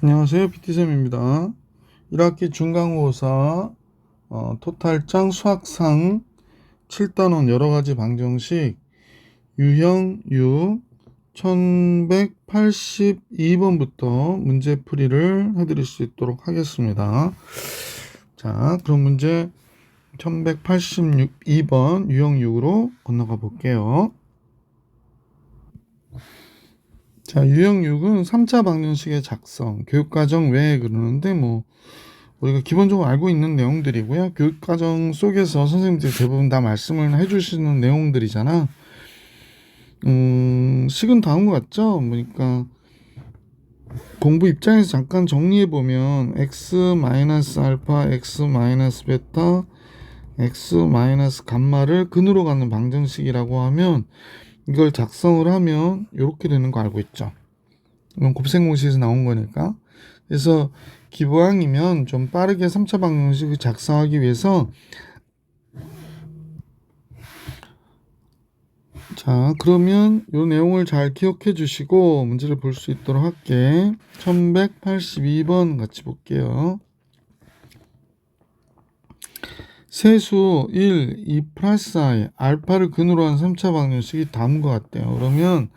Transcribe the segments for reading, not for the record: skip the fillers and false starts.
안녕하세요. PT쌤입니다. 1학기 중간고사 토탈장 수학상 7단원 여러가지 방정식 유형 6 1182번부터 문제풀이를 해드릴 수 있도록 하겠습니다. 자, 그럼 문제 1182번 유형 6으로 건너가 볼게요. 자, 유형 6은 3차 방정식의 작성, 교육과정 외에 그러는데 우리가 기본적으로 알고 있는 내용들이고요. 교육과정 속에서 선생님들이 대부분 다 말씀을 해주시는 내용들이잖아. 식은 다음과 같죠? 그러니까 공부 입장에서 잠깐 정리해보면 x-알파, x-베타, x-감마를 근으로 가는 방정식이라고 하면 이걸 작성을 하면 이렇게 되는 거 알고 있죠. 이건 곱셈 공식에서 나온 거니까. 그래서 기본항이면 좀 빠르게 3차 방정식을 작성하기 위해서 자, 그러면 이 내용을 잘 기억해 주시고 문제를 볼 수 있도록 할게. 1182번 같이 볼게요. 세수 1, 2 플러스 i, 알파를 근으로 한 3차 방정식이 다음과 같대요. 그러면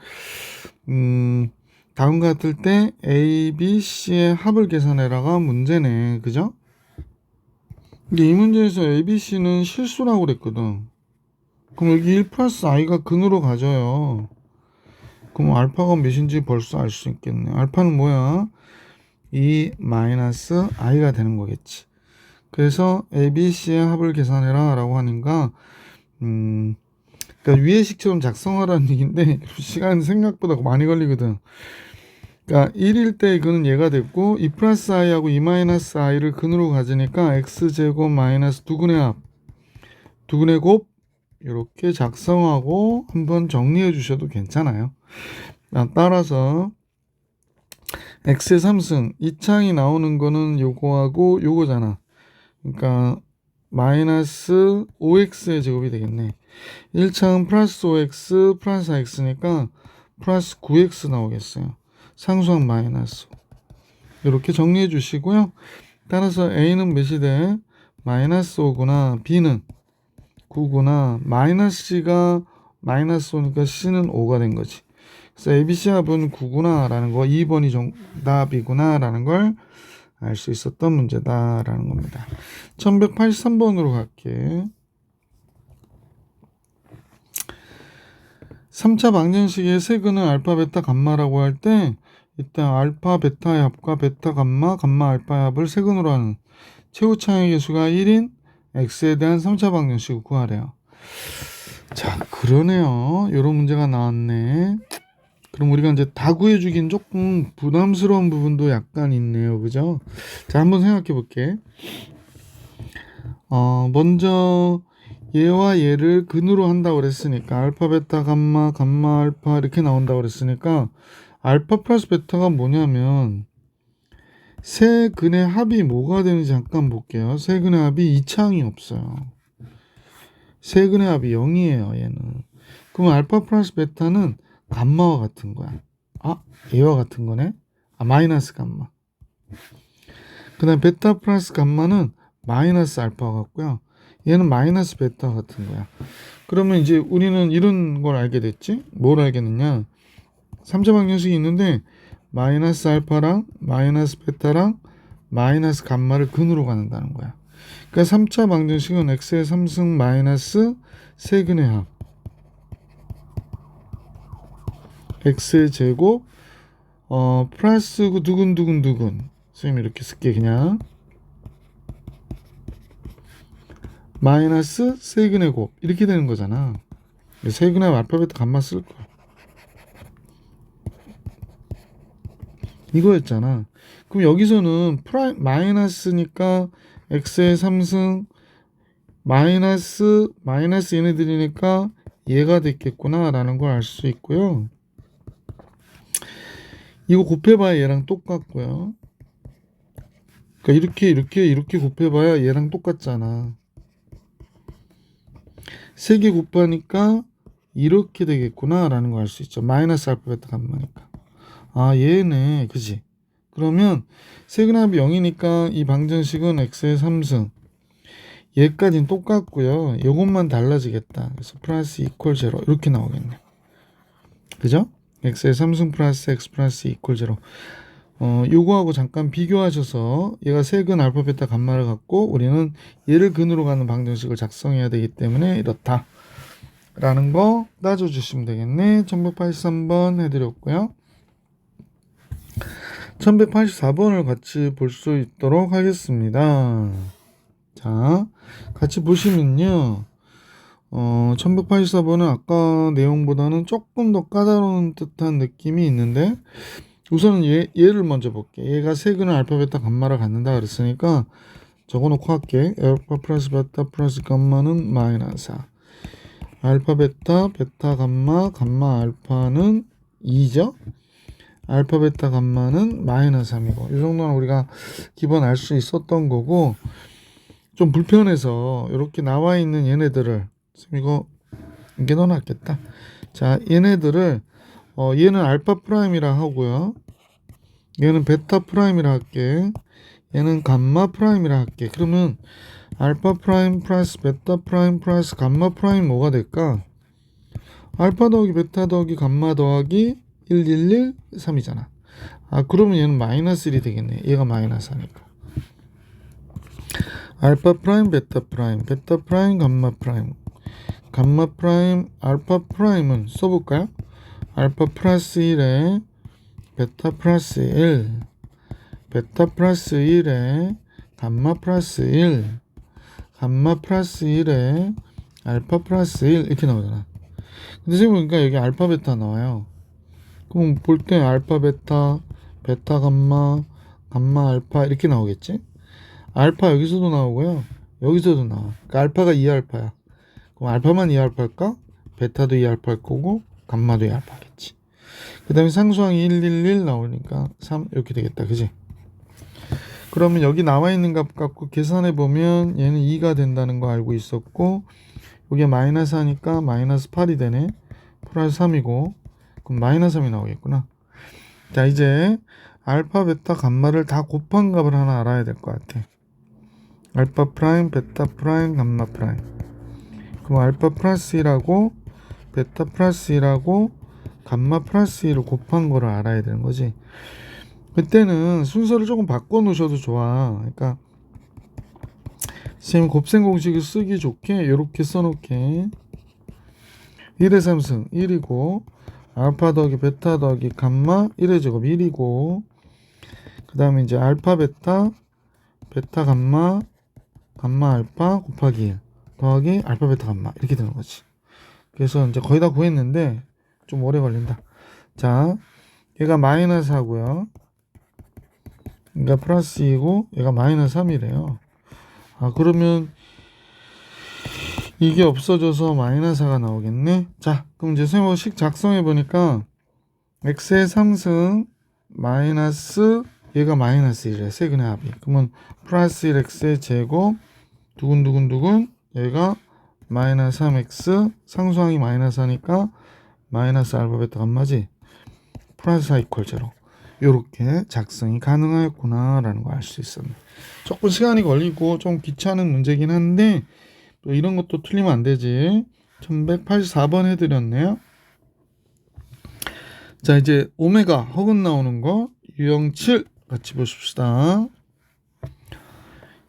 다음과 같을 때 A, B, C의 합을 계산해라가 문제네. 그죠? 근데 이 문제에서 A, B, C는 실수라고 그랬거든. 그럼 여기 1 플러스 i가 근으로 가져요. 그럼 알파가 몇인지 벌써 알 수 있겠네. 알파는 뭐야? 2 마이너스 i가 되는 거겠지. 그래서 A, B, C의 합을 계산해라 라고 하니까 그러니까 위의 식처럼 작성하라는 얘기인데 시간 생각보다 많이 걸리거든. 그러니까 1일 때 그는 얘가 됐고 2 플러스 i하고 2 마이너스 i를 근으로 가지니까 x제곱 마이너스 두근의 합, 두근의 곱 이렇게 작성하고 한번 정리해 주셔도 괜찮아요. 따라서 x의 3승 2창이 나오는 거는 요거하고 요거잖아. 그러니까 마이너스 5x의 제곱이 되겠네. 1창은 플러스 5x 플러스 x니까 플러스 9x 나오겠어요. 상수항 마이너스 이렇게 정리해 주시고요. 따라서 a는 몇이 돼? 마이너스 5구나. b는 9구나. 마이너스 c가 마이너스 5니까 c는 5가 된 거지. 그래서 ABC 합은 9구나 라는 거, 2번이 정답이구나 라는 걸 알 수 있었던 문제다 라는 겁니다. 1183번으로 갈게. 3차 방정식의 세근은 알파, 베타, 감마라고 할 때 이때 알파, 베타의 합과 베타, 감마, 감마, 알파의 합을 세근으로 하는 최고차의 개수가 1인 x에 대한 3차 방정식을 구하래요. 자, 그러네요. 이런 문제가 나왔네. 그럼 우리가 이제 다 구해주긴 조금 부담스러운 부분도 약간 있네요. 그죠? 자, 한번 생각해 볼게. 먼저 얘와 얘를 근으로 한다고 그랬으니까 알파, 베타, 감마, 감마, 알파 이렇게 나온다고 그랬으니까 알파 플러스 베타가 뭐냐면 세 근의 합이 뭐가 되는지 잠깐 볼게요. 세 근의 합이 2창이 없어요. 세 근의 합이 0이에요. 얘는. 그럼 알파 플러스 베타는 감마와 같은 거야. 얘와 같은 거네. 마이너스 감마. 그 다음 베타 플러스 감마는 마이너스 알파와 같고요. 얘는 마이너스 베타 같은 거야. 그러면 이제 우리는 이런 걸 알게 됐지? 뭘 알겠느냐? 3차 방정식이 있는데 마이너스 알파랑 마이너스 베타랑 마이너스 감마를 근으로 가는다는 거야. 그러니까 3차 방정식은 x의 3승 마이너스 세근의 합 x의 제곱 플러스 두근두근 선생님 이렇게 쓸게 그냥 마이너스 세근의 곱 이렇게 되는 거잖아. 세근의 알파 베타 감마 쓸 거야. 이거였잖아. 그럼 여기서는 마이너스니까 x의 3승 마이너스 얘네들이니까 얘가 됐겠구나 라는 걸 알 수 있고요. 이거 곱해봐야 얘랑 똑같고요. 그러니까 이렇게 곱해봐야 얘랑 똑같잖아. 3개 곱하니까 이렇게 되겠구나 라는 걸 알 수 있죠. 마이너스 알파 베타 감마니까. 얘네 그지? 그러면 세근합이 0이니까 이 방정식은 x의 3승. 얘까지는 똑같고요. 요것만 달라지겠다. 그래서 플러스 이퀄 제로 이렇게 나오겠네. 그죠? x의 3승 플러스 x 플러스 이퀄 제로. 요거하고 잠깐 비교하셔서 얘가 세근 알파 베타 감마를 갖고 우리는 얘를 근으로 가는 방정식을 작성해야 되기 때문에 이렇다 라는 거 따져주시면 되겠네. 1183번 해드렸고요. 1184번을 같이 볼 수 있도록 하겠습니다. 자, 같이 보시면요. 1184번은 아까 내용보다는 조금 더 까다로운 듯한 느낌이 있는데 우선은 얘를 먼저 볼게. 얘가 세근을 알파 베타 감마를 갖는다 그랬으니까 적어놓고 할게. 알파 플러스 베타 플러스 감마는 마이너스 4. 알파 베타 베타 감마 감마 알파는 2죠. 알파 베타 감마는 마이너스 3이고 이 정도는 우리가 기본 알 수 있었던 거고 좀 불편해서 이렇게 나와 있는 얘네들을 이거 이게 더 낫겠다. 자, 얘네들을 얘는 알파 프라임이라 하고요. 얘는 베타 프라임이라 할게. 얘는 감마 프라임이라 할게. 그러면 알파 프라임 플러스 베타 프라임 플러스 감마 프라임 뭐가 될까? 알파 더하기 베타 더하기 감마 더하기 111 3이잖아. 아, 그러면 얘는 마이너스 1이 되겠네. 얘가 마이너스 하니까. 알파 프라임 베타 프라임 베타 프라임 감마 프라임 감마 프라임 알파 프라임은 써볼까요? 알파 플러스 1에 베타 플러스 1 베타 플러스 1에 감마 플러스 1 감마 플러스 1에 알파 플러스 1 이렇게 나오잖아. 근데 지금 보니까 여기 알파 베타 나와요. 그럼 볼 때 알파 베타 베타 감마 감마 알파 이렇게 나오겠지? 알파 여기서도 나오고요. 여기서도 나와. 그러니까 알파가 2알파야. 그럼 알파만 2알파일까? 베타도 2알파일 거고 감마도 2알파겠지. 그 다음에 상수항이 111 나오니까 3 이렇게 되겠다. 그지? 그러면 여기 나와 있는 값 갖고 계산해 보면 얘는 2가 된다는 거 알고 있었고 여기 마이너스 하니까 마이너스 8이 되네. 플러스 3이고 그럼 마이너스 3이 나오겠구나. 자, 이제 알파 베타 감마를 다 곱한 값을 하나 알아야 될 것 같아. 알파 프라임 베타 프라임 감마 프라임. 그럼 알파 플러스 1하고 베타 플러스 1하고 감마 플러스 1을 곱한 거를 알아야 되는 거지. 그때는 순서를 조금 바꿔 놓으셔도 좋아. 그러니까 선생님 곱셈 공식을 쓰기 좋게 이렇게 써놓게. 1의 3승 1이고 알파 더하기 베타 더하기 감마 1의 제곱 1이고 그 다음에 이제 알파 베타 베타 감마 감마 알파 곱하기 1 더하기 알파 베타 감마 이렇게 되는 거지. 그래서 이제 거의 다 구했는데 좀 오래 걸린다. 자, 얘가 마이너스 하고요. 그러니까 플러스 2고 얘가 마이너스 3이래요. 아, 그러면 이게 없어져서 마이너스 4가 나오겠네. 자, 그럼 이제 세모식 작성해 보니까 x의 3승 마이너스 얘가 마이너스 1이래. 세근의 합이. 그러면 플러스 1x의 제곱 두근두근두근 얘가 마이너스 3x 상수항이 마이너스 하니까 마이너스 알파 베타 감마지. 플러스 4 이퀄 제로. 요렇게 작성이 가능하였구나 라는 거 알 수 있었네. 조금 시간이 걸리고 좀 귀찮은 문제긴 한데 또 이런 것도 틀리면 안 되지. 1184번 해드렸네요. 자, 이제 오메가 허근 나오는 거 유형 7 같이 보십시다.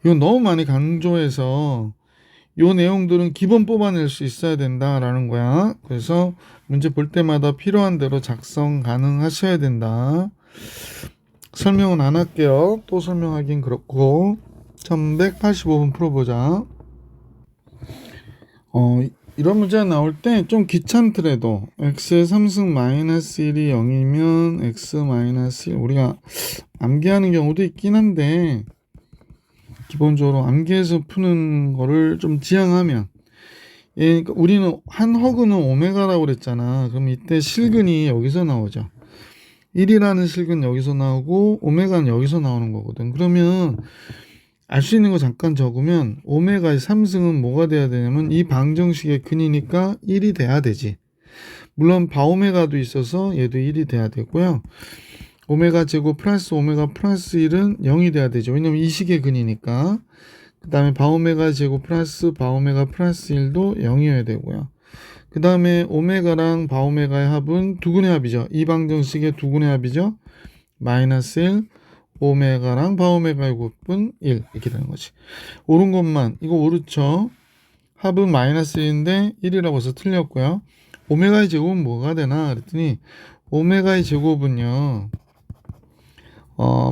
이건 너무 많이 강조해서 요 내용들은 기본 뽑아낼 수 있어야 된다라는 거야. 그래서 문제 볼 때마다 필요한 대로 작성 가능하셔야 된다. 설명은 안 할게요. 또 설명하긴 그렇고 1185번 풀어보자. 이런 문제가 나올 때 좀 귀찮더라도 x의 3승 마이너스 1이 0이면 x 마이너스 1 우리가 암기하는 경우도 있긴 한데 기본적으로 암기해서 푸는 거를 좀 지향하면 그러니까 우리는 한 허근은 오메가라고 그랬잖아. 그럼 이때 실근이 여기서 나오죠. 1이라는 실근 여기서 나오고 오메가는 여기서 나오는 거거든. 그러면 알 수 있는 거 잠깐 적으면 오메가의 3승은 뭐가 돼야 되냐면 이 방정식의 근이니까 1이 돼야 되지. 물론 바오메가도 있어서 얘도 1이 돼야 되고요. 오메가 제곱 플러스 오메가 플러스 1은 0이 돼야 되죠. 왜냐면 이 식의 근이니까. 그 다음에 바오메가 제곱 플러스 바오메가 플러스 1도 0이어야 되고요. 그 다음에 오메가랑 바오메가의 합은 두근의 합이죠. 이 방정식의 두근의 합이죠. 마이너스 1, 오메가랑 바오메가의 곱은 1 이렇게 되는 거지. 옳은 것만 이거 옳죠. 합은 마이너스 1인데 1이라고 해서 틀렸고요. 오메가의 제곱은 뭐가 되나 그랬더니 오메가의 제곱은요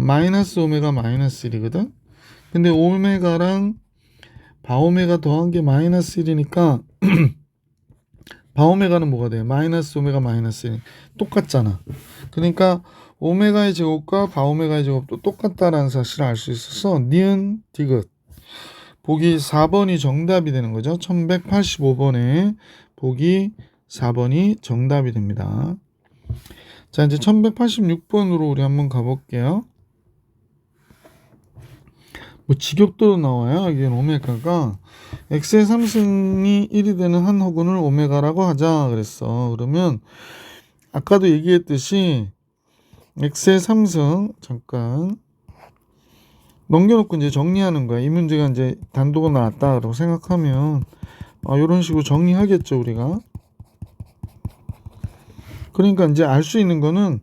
마이너스 오메가 마이너스 1이거든. 근데 오메가랑 바오메가 더한 게 마이너스 1이니까 바오메가는 뭐가 돼요? 마이너스 오메가 마이너스 1 똑같잖아. 그러니까 오메가의 제곱과 바오메가의 제곱도 똑같다라는 사실을 알 수 있어서 니은 디귿 보기 4번이 정답이 되는 거죠. 1185번에 보기 4번이 정답이 됩니다. 자, 이제 1186번으로 우리 한번 가볼게요. 뭐 직역도로 나와요. 이게 오메가가 x의 3승이 1이 되는 한 허근을 오메가라고 하자 그랬어. 그러면 아까도 얘기했듯이 x의 3승 잠깐 넘겨놓고 이제 정리하는 거야. 이 문제가 이제 단독으로 나왔다라고 생각하면 이런 식으로 정리하겠죠 우리가. 그러니까 이제 알 수 있는 거는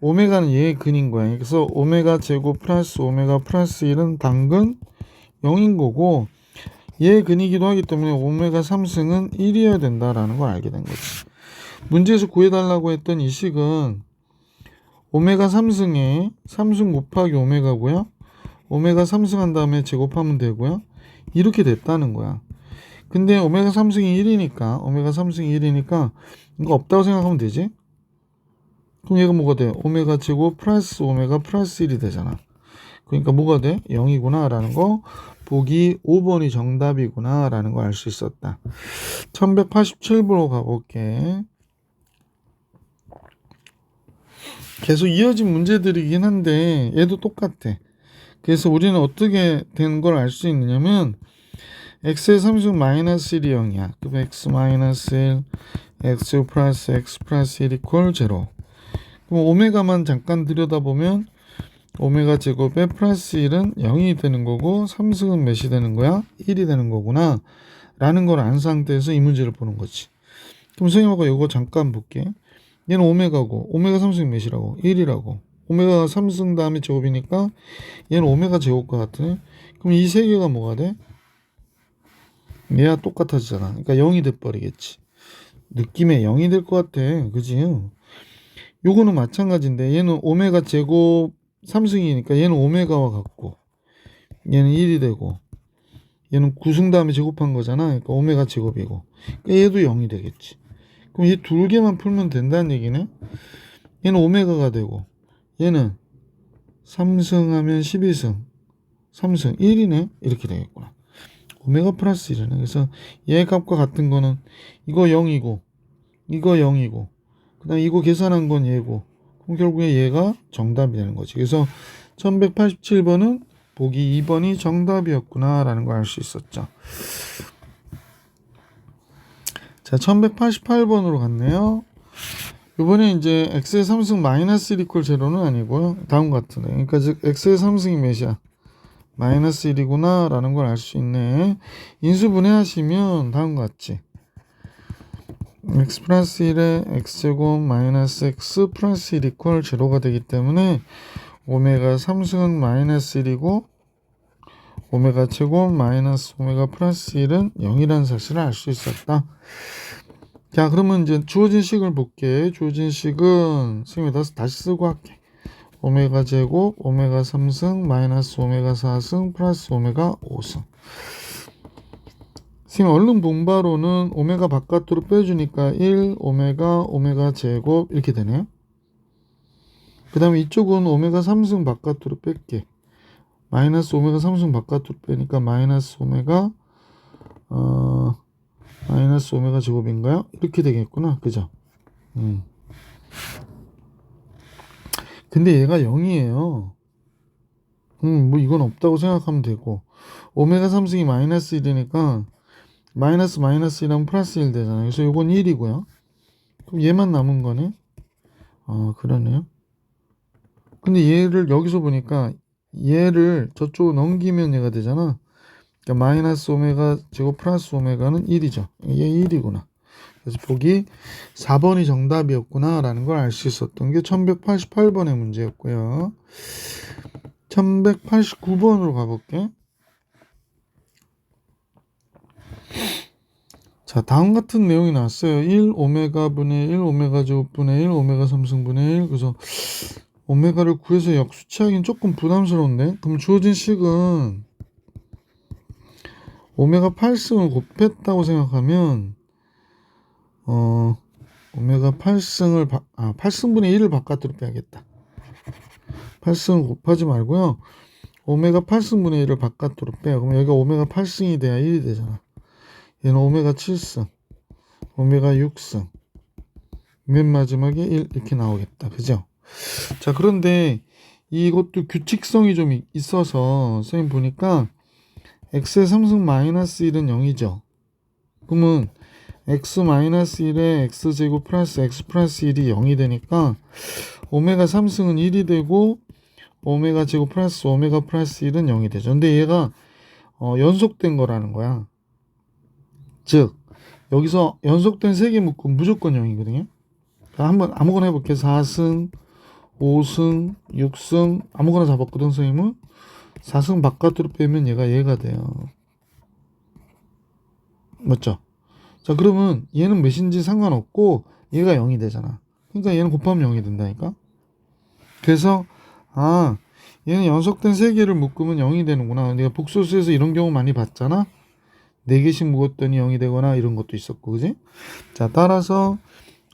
오메가는 얘의 근인 거야. 그래서 오메가 제곱 플러스 오메가 플러스 1은 당근 0인 거고 얘의 근이기도 하기 때문에 오메가 3승은 1이어야 된다라는 걸 알게 된 거지. 문제에서 구해달라고 했던 이 식은 오메가 3승에 3승 곱하기 오메가고요. 오메가 3승 한 다음에 제곱하면 되고요. 이렇게 됐다는 거야. 근데 오메가 3승이 1이니까 오메가 3승이 1이니까 이거 없다고 생각하면 되지. 그럼 얘가 뭐가 돼? 오메가 제곱 플러스 오메가 플러스 1이 되잖아. 그러니까 뭐가 돼? 0이구나 라는 거 보기 5번이 정답이구나 라는 거 알 수 있었다. 1187번으로 가볼게. 계속 이어진 문제들이긴 한데 얘도 똑같아. 그래서 우리는 어떻게 된 걸 알 수 있느냐면 x의 3승 마이너스 1이 0이야. 그럼 x 마이너스 1 x 플러스 x 플러스 1 이퀄 0. 그럼 오메가만 잠깐 들여다보면 오메가 제곱에 플러스 1은 0이 되는 거고 3승은 몇이 되는 거야? 1이 되는 거구나 라는 걸 안 상태에서 이 문제를 보는 거지. 그럼 선생님하고 이거 잠깐 볼게. 얘는 오메가고 오메가 3승이 몇이라고? 1이라고. 오메가 3승 다음에 제곱이니까 얘는 오메가 제곱과 같으네. 그럼 이 세 개가 뭐가 돼? 얘가 똑같아지잖아. 그러니까 0이 돼버리겠지. 느낌에 0이 될 것 같아. 그지? 요거는 마찬가지인데 얘는 오메가 제곱 3승이니까 얘는 오메가와 같고 얘는 1이 되고 얘는 9승 다음에 제곱한 거잖아. 그러니까 오메가 제곱이고 그러니까 얘도 0이 되겠지. 그럼 얘 두 개만 풀면 된다는 얘기네. 얘는 오메가가 되고 얘는 3승 하면 12승 3승 1이네. 이렇게 되겠구나. 오메가 플러스 1이네. 그래서 얘 값과 같은 거는 이거 0이고 이거 0이고 그 다음에 이거 계산한 건 얘고 그럼 결국에 얘가 정답이 되는 거지. 그래서 1187번은 보기 2번이 정답이었구나 라는 걸 알 수 있었죠. 자, 1188번으로 갔네요. 이번에 이제 x의 3승 마이너스 1 이퀄 0는 아니고요. 다음 같으네. 그러니까 즉 x의 3승이 몇이야? 마이너스 1이구나 라는 걸 알 수 있네. 인수분해하시면 다음과 같지. x 플러스 1에 x제곱 마이너스 x 플러스 1 이퀄 0가 되기 때문에 오메가 3승은 마이너스 1이고 오메가 제곱 마이너스 오메가 플러스 1은 0이라는 사실을 알 수 있었다. 자, 그러면 이제 주어진 식을 볼게. 주어진 식은 선생님이 다시 쓰고 할게. 오메가 제곱 오메가 3승 마이너스 오메가 4승 플러스 오메가 5승. 선생님 얼른 분바로는 오메가 바깥으로 빼주니까 1 오메가 제곱 이렇게 되네요. 그 다음에 이쪽은 오메가 3승 바깥으로 뺄게. 마이너스 오메가 3승 바깥으로 빼니까 마이너스 오메가 제곱인가요? 이렇게 되겠구나. 그죠? 근데 얘가 0이에요. 뭐 이건 없다고 생각하면 되고 오메가 3승이 마이너스 1이니까 마이너스 1하면 플러스 1 되잖아요. 그래서 이건 1이고요. 그럼 얘만 남은 거네. 그러네요. 근데 얘를 여기서 보니까 얘를 저쪽으로 넘기면 얘가 되잖아. 그러니까 마이너스 오메가 제곱 플러스 오메가는 1이죠. 얘 1이구나. 그래서 보기 4번이 정답이었구나 라는 걸 알 수 있었던 게 1188번의 문제였고요. 1189번으로 가볼게. 자, 다음 같은 내용이 나왔어요. 1 오메가 분의 1 오메가 제곱 분의 1 오메가 3승분의 1. 그래서 오메가를 구해서 역수치하기는 조금 부담스러운데, 그럼 주어진 식은 오메가 8승을 곱했다고 생각하면 오메가 8승을 8승분의 1을 바깥으로 빼야겠다. 8승을 곱하지 말고요. 오메가 8승분의 1을 바깥으로 빼요. 그럼 여기가 오메가 8승이 돼야 1이 되잖아. 얘는 오메가 7승, 오메가 6승, 맨 마지막에 1 이렇게 나오겠다. 그죠? 자, 그런데 이것도 규칙성이 좀 있어서 선생님 보니까 x의 3승 마이너스 1은 0이죠. 그러면 x 마이너스 1에 x제곱 플러스 x 플러스 1이 0이 되니까 오메가 3승은 1이 되고 오메가 제곱 플러스 오메가 플러스 1은 0이 되죠. 근데 얘가 연속된 거라는 거야. 즉 여기서 연속된 3개 묶으면 무조건 0이거든요. 한번 아무거나 해볼게요. 4승, 5승, 6승 아무거나 잡았거든 선생님은. 4승 바깥으로 빼면 얘가 돼요. 맞죠? 자, 그러면 얘는 몇인지 상관없고 얘가 0이 되잖아. 그러니까 얘는 곱하면 0이 된다니까. 그래서 얘는 연속된 3개를 묶으면 0이 되는구나. 내가 복소수에서 이런 경우 많이 봤잖아. 4개씩 묶었더니 0이 되거나 이런 것도 있었고, 그지? 자, 따라서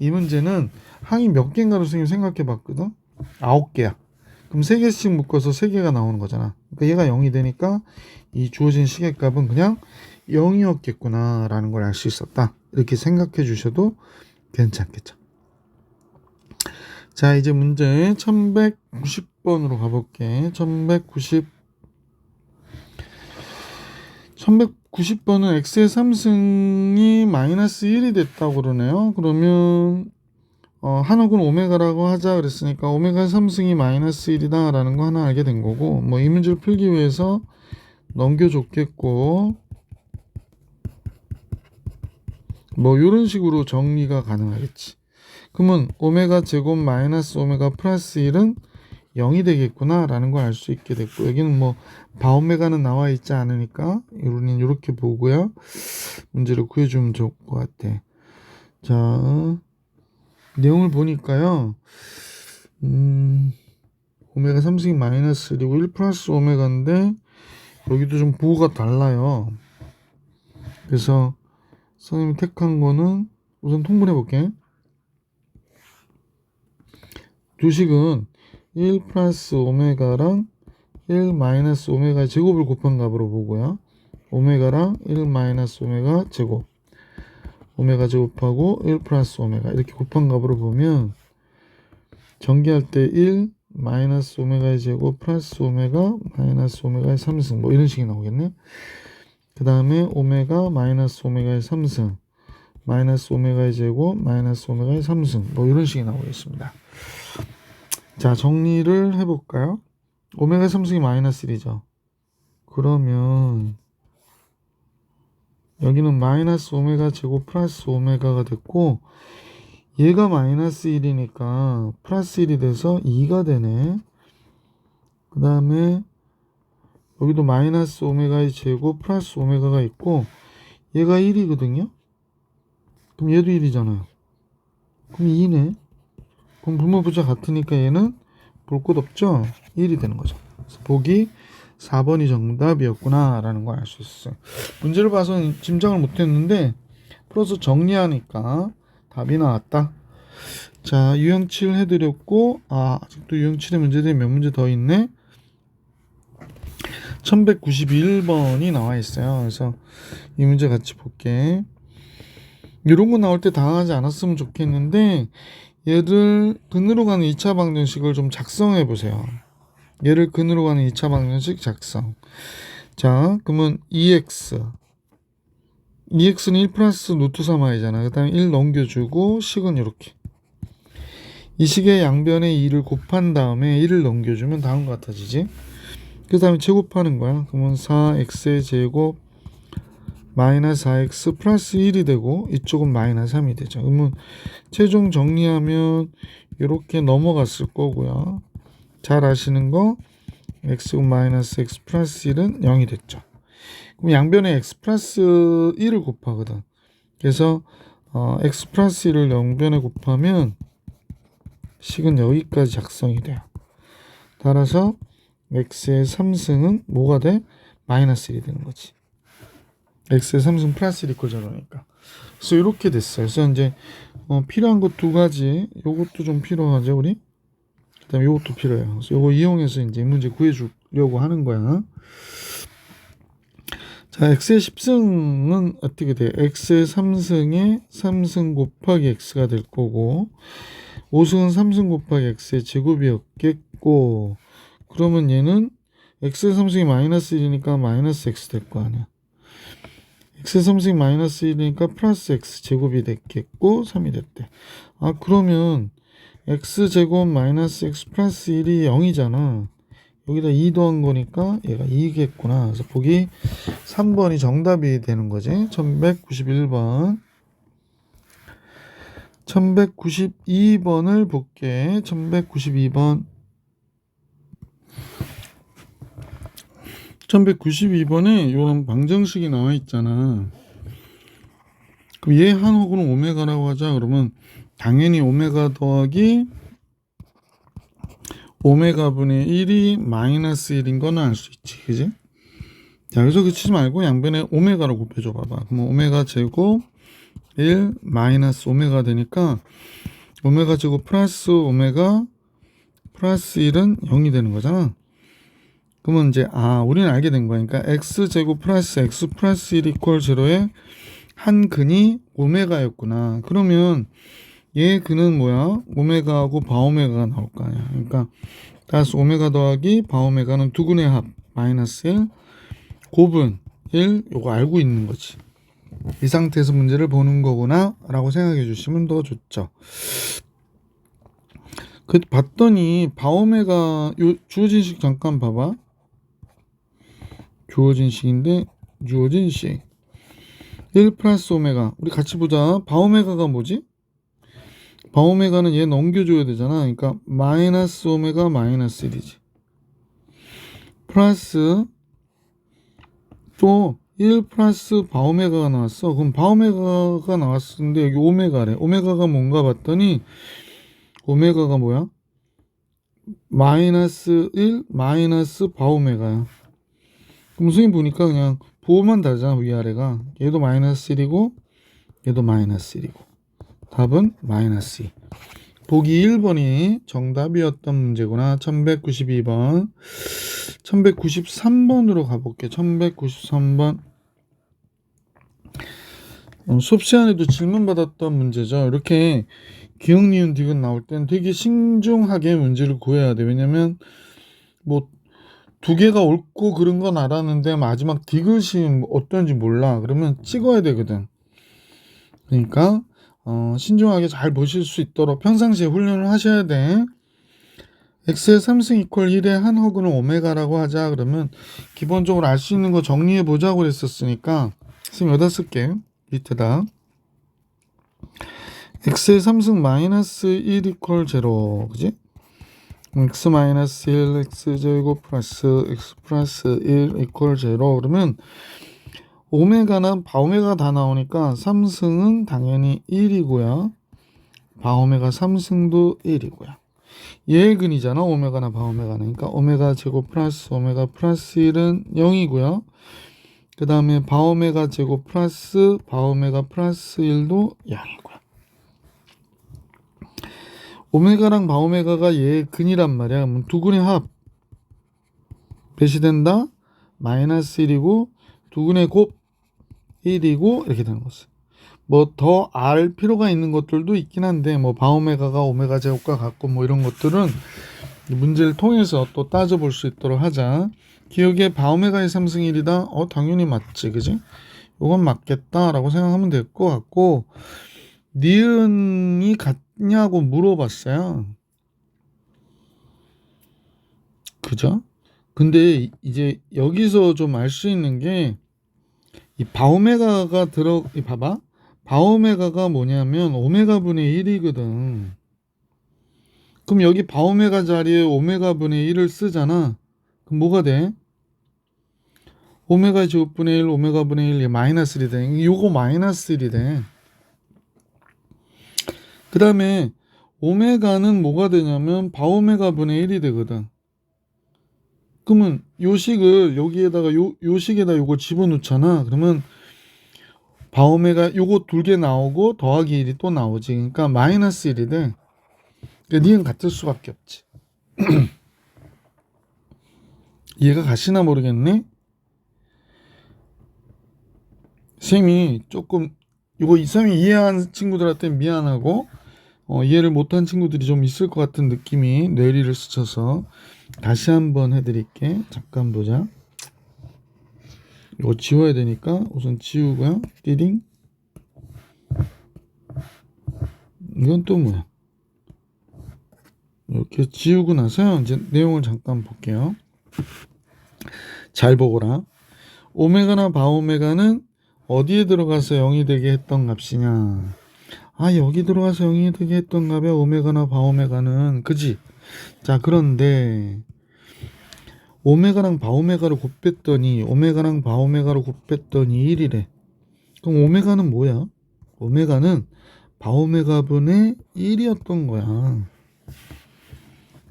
이 문제는 항이 몇 개인가로 선생님 생각해 봤거든. 9개야. 그럼 3개씩 묶어서 3개가 나오는 거잖아. 그러니까 얘가 0이 되니까 이 주어진 식의 값은 그냥 0이었겠구나 라는 걸 알 수 있었다. 이렇게 생각해 주셔도 괜찮겠죠. 자, 이제 문제 1190번으로 가볼게. 1190번은 x의 3승이 마이너스 1이 됐다고 그러네요. 그러면 한옥은 오메가라고 하자 그랬으니까 오메가 3승이 마이너스 1이다 라는 거 하나 알게 된 거고, 뭐 이 문제를 풀기 위해서 넘겨줬겠고, 뭐 이런 식으로 정리가 가능하겠지. 그러면 오메가 제곱 마이너스 오메가 플러스 1은 0이 되겠구나 라는 걸 알 수 있게 됐고, 여기는 뭐 바오메가는 나와 있지 않으니까 우리는 이렇게 보고요 문제를 구해주면 좋을 것 같아. 자, 내용을 보니까요 오메가 3승이 마이너스 1이고 1 플러스 오메가인데 여기도 좀 부호가 달라요. 그래서 선생님이 택한 거는 우선 통분해 볼게. 두 식은 1 플러스 오메가랑 1 마이너스 오메가 제곱을 곱한 값으로 보고요. 오메가랑 1 마이너스 오메가 제곱, 오메가 제곱하고 1 플러스 오메가 이렇게 곱한 값으로 보면 전개할 때 1 마이너스 오메가의 제곱 플러스 오메가 마이너스 오메가의 3승 뭐 이런 식이 나오겠네. 그 다음에 오메가 마이너스 오메가의 3승 마이너스 오메가의 제곱 마이너스 오메가의 3승 뭐 이런 식이 나오겠습니다. 자, 정리를 해볼까요? 오메가 3승이 마이너스 1이죠. 그러면 여기는 마이너스 오메가 제곱 플러스 오메가가 됐고, 얘가 마이너스 1이니까 플러스 1이 돼서 2가 되네. 그 다음에 여기도 마이너스 오메가의 제곱 플러스 오메가가 있고, 얘가 1이거든요. 그럼 얘도 1이잖아요. 그럼 2네. 그럼 분모부자 같으니까 얘는 볼 것 없죠? 1이 되는 거죠. 그래서 보기 4번이 정답이었구나 라는 걸 알 수 있어요. 문제를 봐서 짐작을 못했는데 풀어서 정리하니까 답이 나왔다. 자, 유형 7 해드렸고, 아직도 유형 7의 문제들이 몇 문제 더 있네. 1191번이 나와 있어요. 그래서 이 문제 같이 볼게. 이런 거 나올 때 당하지 않았으면 좋겠는데, 얘를 근으로 가는 2차 방정식을 좀 작성해 보세요. 얘를 근으로 가는 2차 방정식 작성. 자, 그러면 2x는 1 플러스 루트 3i잖아. 그 다음에 1 넘겨주고 식은 이렇게 이 식의 양변에 2를 곱한 다음에 1을 넘겨주면 다음과 같아지지. 그 다음에 제곱하는 거야. 그러면 4x의 제곱 마이너스 4x 플러스 1이 되고 이쪽은 마이너스 3이 되죠. 그러면 최종 정리하면 이렇게 넘어갔을 거고요. 잘 아시는 거 x 마이너스 x 플러스 1은 0이 됐죠. 그럼 양변에 x 플러스 1을 곱하거든. 그래서 x 플러스 1을 양변에 곱하면 식은 여기까지 작성이 돼요. 따라서 x의 3승은 뭐가 돼? 마이너스 1이 되는 거지. x의 3승 플러스 1 이퀄 0니까. 그래서 이렇게 됐어요. 그래서 이제 필요한 것 두 가지. 요것도 좀 필요하죠, 우리? 그 다음에 요것도 필요해요. 그래서 요거 이용해서 이제 문제 구해주려고 하는 거야. 자, x의 10승은 어떻게 돼요? x의 3승에 3승 곱하기 x가 될 거고 5승은 3승 곱하기 x의 제곱이었겠고 그러면 얘는 x의 3승이 마이너스 1이니까 마이너스 x 될 거 아니야. x의 3승이 마이너스 1이니까 플러스 x 제곱이 됐겠고 3이 됐대. 아 그러면 x 제곱 마이너스 x 플러스 1이 0이잖아. 여기다 2 더한 거니까 얘가 2겠구나. 그래서 보기 3번이 정답이 되는 거지. 1191번. 1192번을 볼게. 1192번. 1192번에 이런 방정식이 나와 있잖아. 그럼 얘 한 호구는 오메가라고 하자. 그러면 당연히 오메가 더하기 오메가 분의 1이 마이너스 1인 거는 알 수 있지. 그지? 자, 여기서 그치지 말고 양변에 오메가로 곱해줘 봐봐. 그럼 오메가 제곱 1 마이너스 오메가 되니까 오메가 제곱 플러스 오메가 플러스 1은 0이 되는 거잖아. 그러면 이제 우리는 알게 된 거야. 그러니까 x 제곱 플러스 x 플러스 1 이퀄 0의 한 근이 오메가였구나. 그러면 얘 근은 뭐야? 오메가하고 바오메가가 나올 거 아니야. 그러니까 따라서 오메가 더하기 바오메가는 두 근의 합 마이너스 1 곱은 1 요거 알고 있는 거지. 이 상태에서 문제를 보는 거구나 라고 생각해 주시면 더 좋죠. 그 봤더니 바오메가 요 주어진 식 잠깐 봐봐. 주어진 식인데 주어진 식 1 플러스 오메가 우리 같이 보자. 바오메가가 뭐지? 바오메가는 얘 넘겨줘야 되잖아. 그러니까 마이너스 오메가 마이너스 1이지. 플러스 또 1 플러스 바오메가가 나왔어. 그럼 바오메가가 나왔는데 여기 오메가래. 오메가가 뭔가 봤더니 오메가가 뭐야? 마이너스 1 마이너스 바오메가야. 그럼 선생님 보니까 그냥 보호만 다르잖아. 위아래가. 얘도 마이너스 1이고 얘도 마이너스 1이고 답은 마이너스 2. 보기 1번이 정답이었던 문제구나. 1192번. 1193번으로 가볼게. 1193번. 수업 시간에도 질문 받았던 문제죠. 이렇게 기억, 니은, 디귿 나올 땐 되게 신중하게 문제를 구해야 돼. 왜냐면 뭐 두 개가 옳고 그런 건 알았는데 마지막 디귿이 어떤지 몰라. 그러면 찍어야 되거든. 그러니까 신중하게 잘 보실 수 있도록 평상시에 훈련을 하셔야 돼. x의 3승 이퀄 1의 한 허근은 오메가라고 하자. 그러면 기본적으로 알 수 있는 거 정리해 보자고 그랬었으니까 선생님 여기다 쓸게. 밑에다 x의 3승 마이너스 1 이퀄 0 그지? x 마이너스 1 x 제곱 플러스 x 플러스 1 이퀄 0 그러면 오메가나 바오메가 다 나오니까 3승은 당연히 1이고요. 바오메가 3승도 1이고요. 얘의 근이잖아. 오메가나 바오메가는. 그러니까 오메가 제곱 플러스 오메가 플러스 1은 0이고요. 그 다음에 바오메가 제곱 플러스 바오메가 플러스 1도 0이고요. 오메가랑 바오메가가 얘의 근이란 말이야. 그럼 두 근의 합 배시된다. 마이너스 1이고 두 근의 곱 1이고 이렇게 되는 거지. 뭐 더 알 필요가 있는 것들도 있긴 한데 뭐 바오메가가 오메가 제곱과 같고 뭐 이런 것들은 문제를 통해서 또 따져볼 수 있도록 하자. 기억에 바오메가의 3승 1이다. 당연히 맞지, 그지? 이건 맞겠다라고 생각하면 될 것 같고 니은이 같냐고 물어봤어요. 그죠? 근데 이제 여기서 좀 알 수 있는 게 이 바오메가가 봐봐. 바오메가가 뭐냐면 오메가 분의 1이거든. 그럼 여기 바오메가 자리에 오메가 분의 1을 쓰잖아. 그럼 뭐가 돼? 오메가 제곱분의 1, 오메가 분의 1, 마이너스 1이 돼. 요거 마이너스 1이 돼. 그 다음에 오메가는 뭐가 되냐면 바오메가 분의 1이 되거든. 그러면 요식을 여기에다가 요식에다 요거 집어넣잖아. 그러면 바오메가 요거 2개 나오고 더하기 1이 또 나오지. 그러니까 마이너스 1이 돼. 그러니까 니은 같을 수밖에 없지. 이해가 가시나 모르겠네. 쌤이 조금 이거 쌤이 이해한 친구들한테 미안하고 이해를 못한 친구들이 좀 있을 것 같은 느낌이 뇌리를 스쳐서 다시 한번 해드릴게. 잠깐 보자. 이거 지워야 되니까 우선 지우고요. 띠링. 이건 또 뭐야? 이렇게 지우고 나서요. 이제 내용을 잠깐 볼게요. 잘 보거라. 오메가나 바오메가는 어디에 들어가서 0이 되게 했던 값이냐? 아, 여기 들어가서 0이 되게 했던 값에 오메가나 바오메가는 그지? 자, 그런데 오메가랑 바오메가를 곱했더니 오메가랑 바오메가를 곱했더니 1이래. 그럼 오메가는 뭐야? 오메가는 바오메가 분의 1이었던 거야.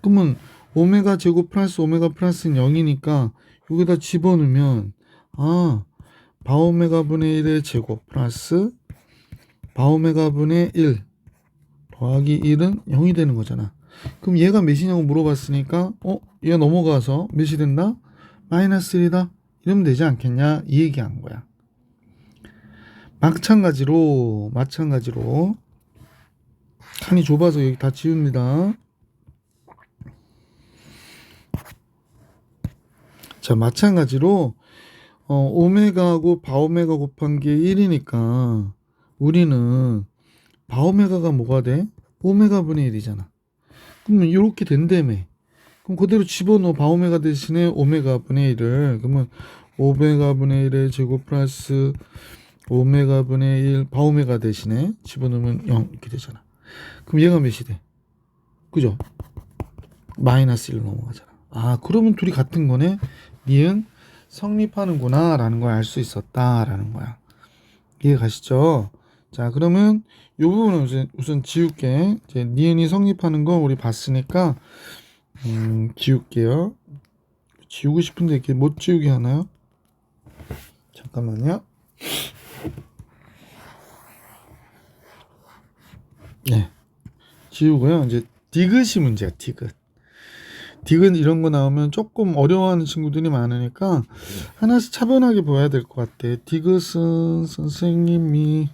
그러면 오메가 제곱 플러스 오메가 플러스는 0이니까 여기다 집어넣으면 바오메가 분의 1의 제곱 플러스 바오메가 분의 1 더하기 1은 0이 되는 거잖아. 그럼 얘가 몇이냐고 물어봤으니까 얘가 넘어가서 몇이 된다? 마이너스 1이다. 이러면 되지 않겠냐? 이 얘기한 거야. 마찬가지로 칸이 좁아서 여기 다 지웁니다. 자, 마찬가지로 오메가하고 바오메가 곱한 게 1이니까 우리는 바오메가가 뭐가 돼? 오메가 분의 1이잖아. 그러면 이렇게 된다며. 그럼 그대로 집어넣어. 바오메가 대신에 오메가 분의 1을. 그러면 오메가 분의 1의 제곱 플러스 오메가 분의 1 바오메가 대신에 집어넣으면 0 이렇게 되잖아. 그럼 얘가 몇이 돼? 그죠? 마이너스 1로 넘어가잖아. 아, 그러면 둘이 같은 거네. 니은 성립하는구나 라는 걸 알 수 있었다 라는 거야. 이해 가시죠? 자, 그러면 이 부분은 우선 지울게. 이제 니은이 성립하는 거 우리 봤으니까 지울게요. 지우고 싶은데 이렇게 못 지우게 하나요? 잠깐만요. 네, 지우고요. 이제 디귿이 문제야. 디귿 이런 거 나오면 조금 어려워하는 친구들이 많으니까 하나씩 차분하게 보아야 될 것 같아. 디귿은 선생님이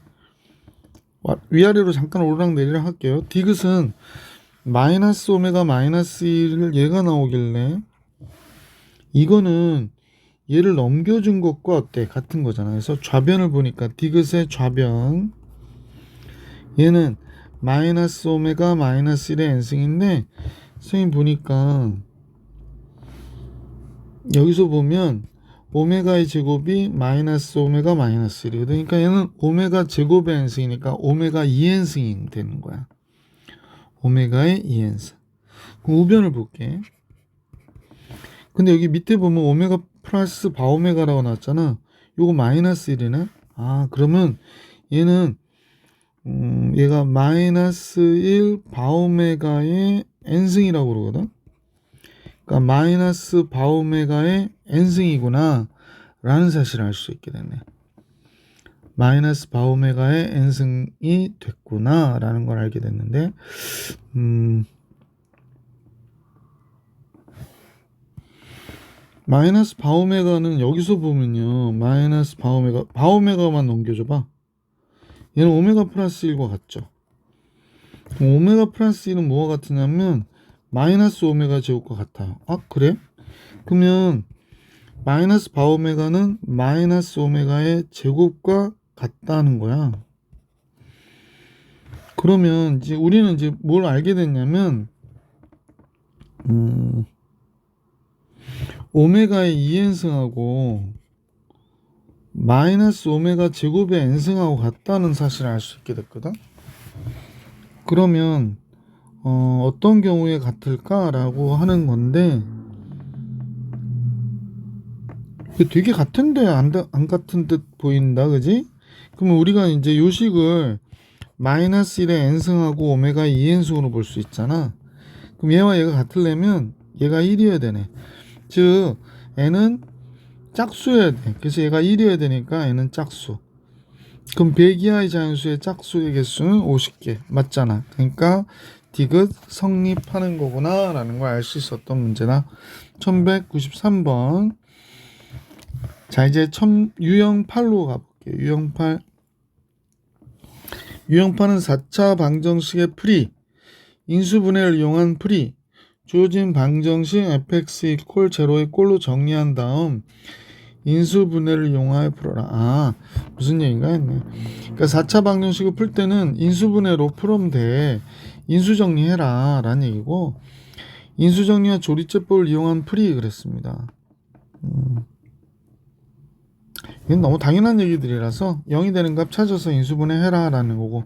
위아래로 잠깐 오르락내리락 할게요. 디귿은 마이너스 오메가 마이너스 1을 얘가 나오길래 이거는 얘를 넘겨준 것과 어때? 같은 거잖아. 그래서 좌변을 보니까 디귿의 좌변 얘는 마이너스 오메가 마이너스 1의 n승인데 선생님 보니까 여기서 보면 오메가의 제곱이 마이너스 오메가 마이너스 1이거든. 그러니까 얘는 오메가 제곱의 n승이니까 오메가 2n승이 되는 거야. 오메가의 2n승. 그럼 우변을 볼게. 근데 여기 밑에 보면 오메가 플러스 바오메가라고 나왔잖아. 요거 마이너스 1이네. 아, 그러면 얘는 얘가 마이너스 1 바오메가의 n승이라고 그러거든. 그러니까 마이너스 바오메가의 n승이구나 라는 사실을 알 수 있게 됐네. 마이너스 바오메가의 n승이 됐구나 라는 걸 알게 됐는데 마이너스 바오메가는 여기서 보면요, 마이너스 바오메가만 넘겨줘봐. 얘는 오메가 플러스 1과 같죠. 오메가 플러스 1은 뭐가 같으냐면 마이너스 오메가 제곱과 같아요. 아, 그래? 그러면 마이너스 바오메가는 마이너스 오메가의 제곱과 같다는 거야. 그러면 이제 우리는 이제 뭘 알게 됐냐면 오메가의 2n승하고 마이너스 오메가 제곱의 n승하고 같다는 사실을 알 수 있게 됐거든. 그러면 어떤 경우에 같을까라고 하는 건데 되게 같은데 안 같은 듯 보인다, 그지? 그러면 우리가 이제 요식을 마이너스 1의 n승하고 오메가 2n승으로 볼 수 있잖아. 그럼 얘와 얘가 같으려면 얘가 1이어야 되네. 즉 n은 짝수여야 돼. 그래서 얘가 1이어야 되니까 n은 짝수. 그럼 100 이하의 자연수의 짝수의 개수는 50개 맞잖아. 그러니까 디귿 성립하는 거구나 라는 걸 알 수 있었던 문제다. 1193번. 자, 이제 유형 8로 가볼게요. 유형 8. 유형 8은 4차 방정식의 풀이, 인수분해를 이용한 풀이, 주어진 방정식 fx 이퀄 제로의 꼴로 정리한 다음 인수분해를 이용하여 풀어라. 무슨 얘기인가 했네. 그러니까 4차 방정식을 풀 때는 인수분해로 풀으면 돼. 인수정리해라 라는 얘기고, 인수정리와 조리제법을 이용한 풀이 그랬습니다. 이건 너무 당연한 얘기들이라서 0이 되는 값 찾아서 인수분해해라 라는 거고,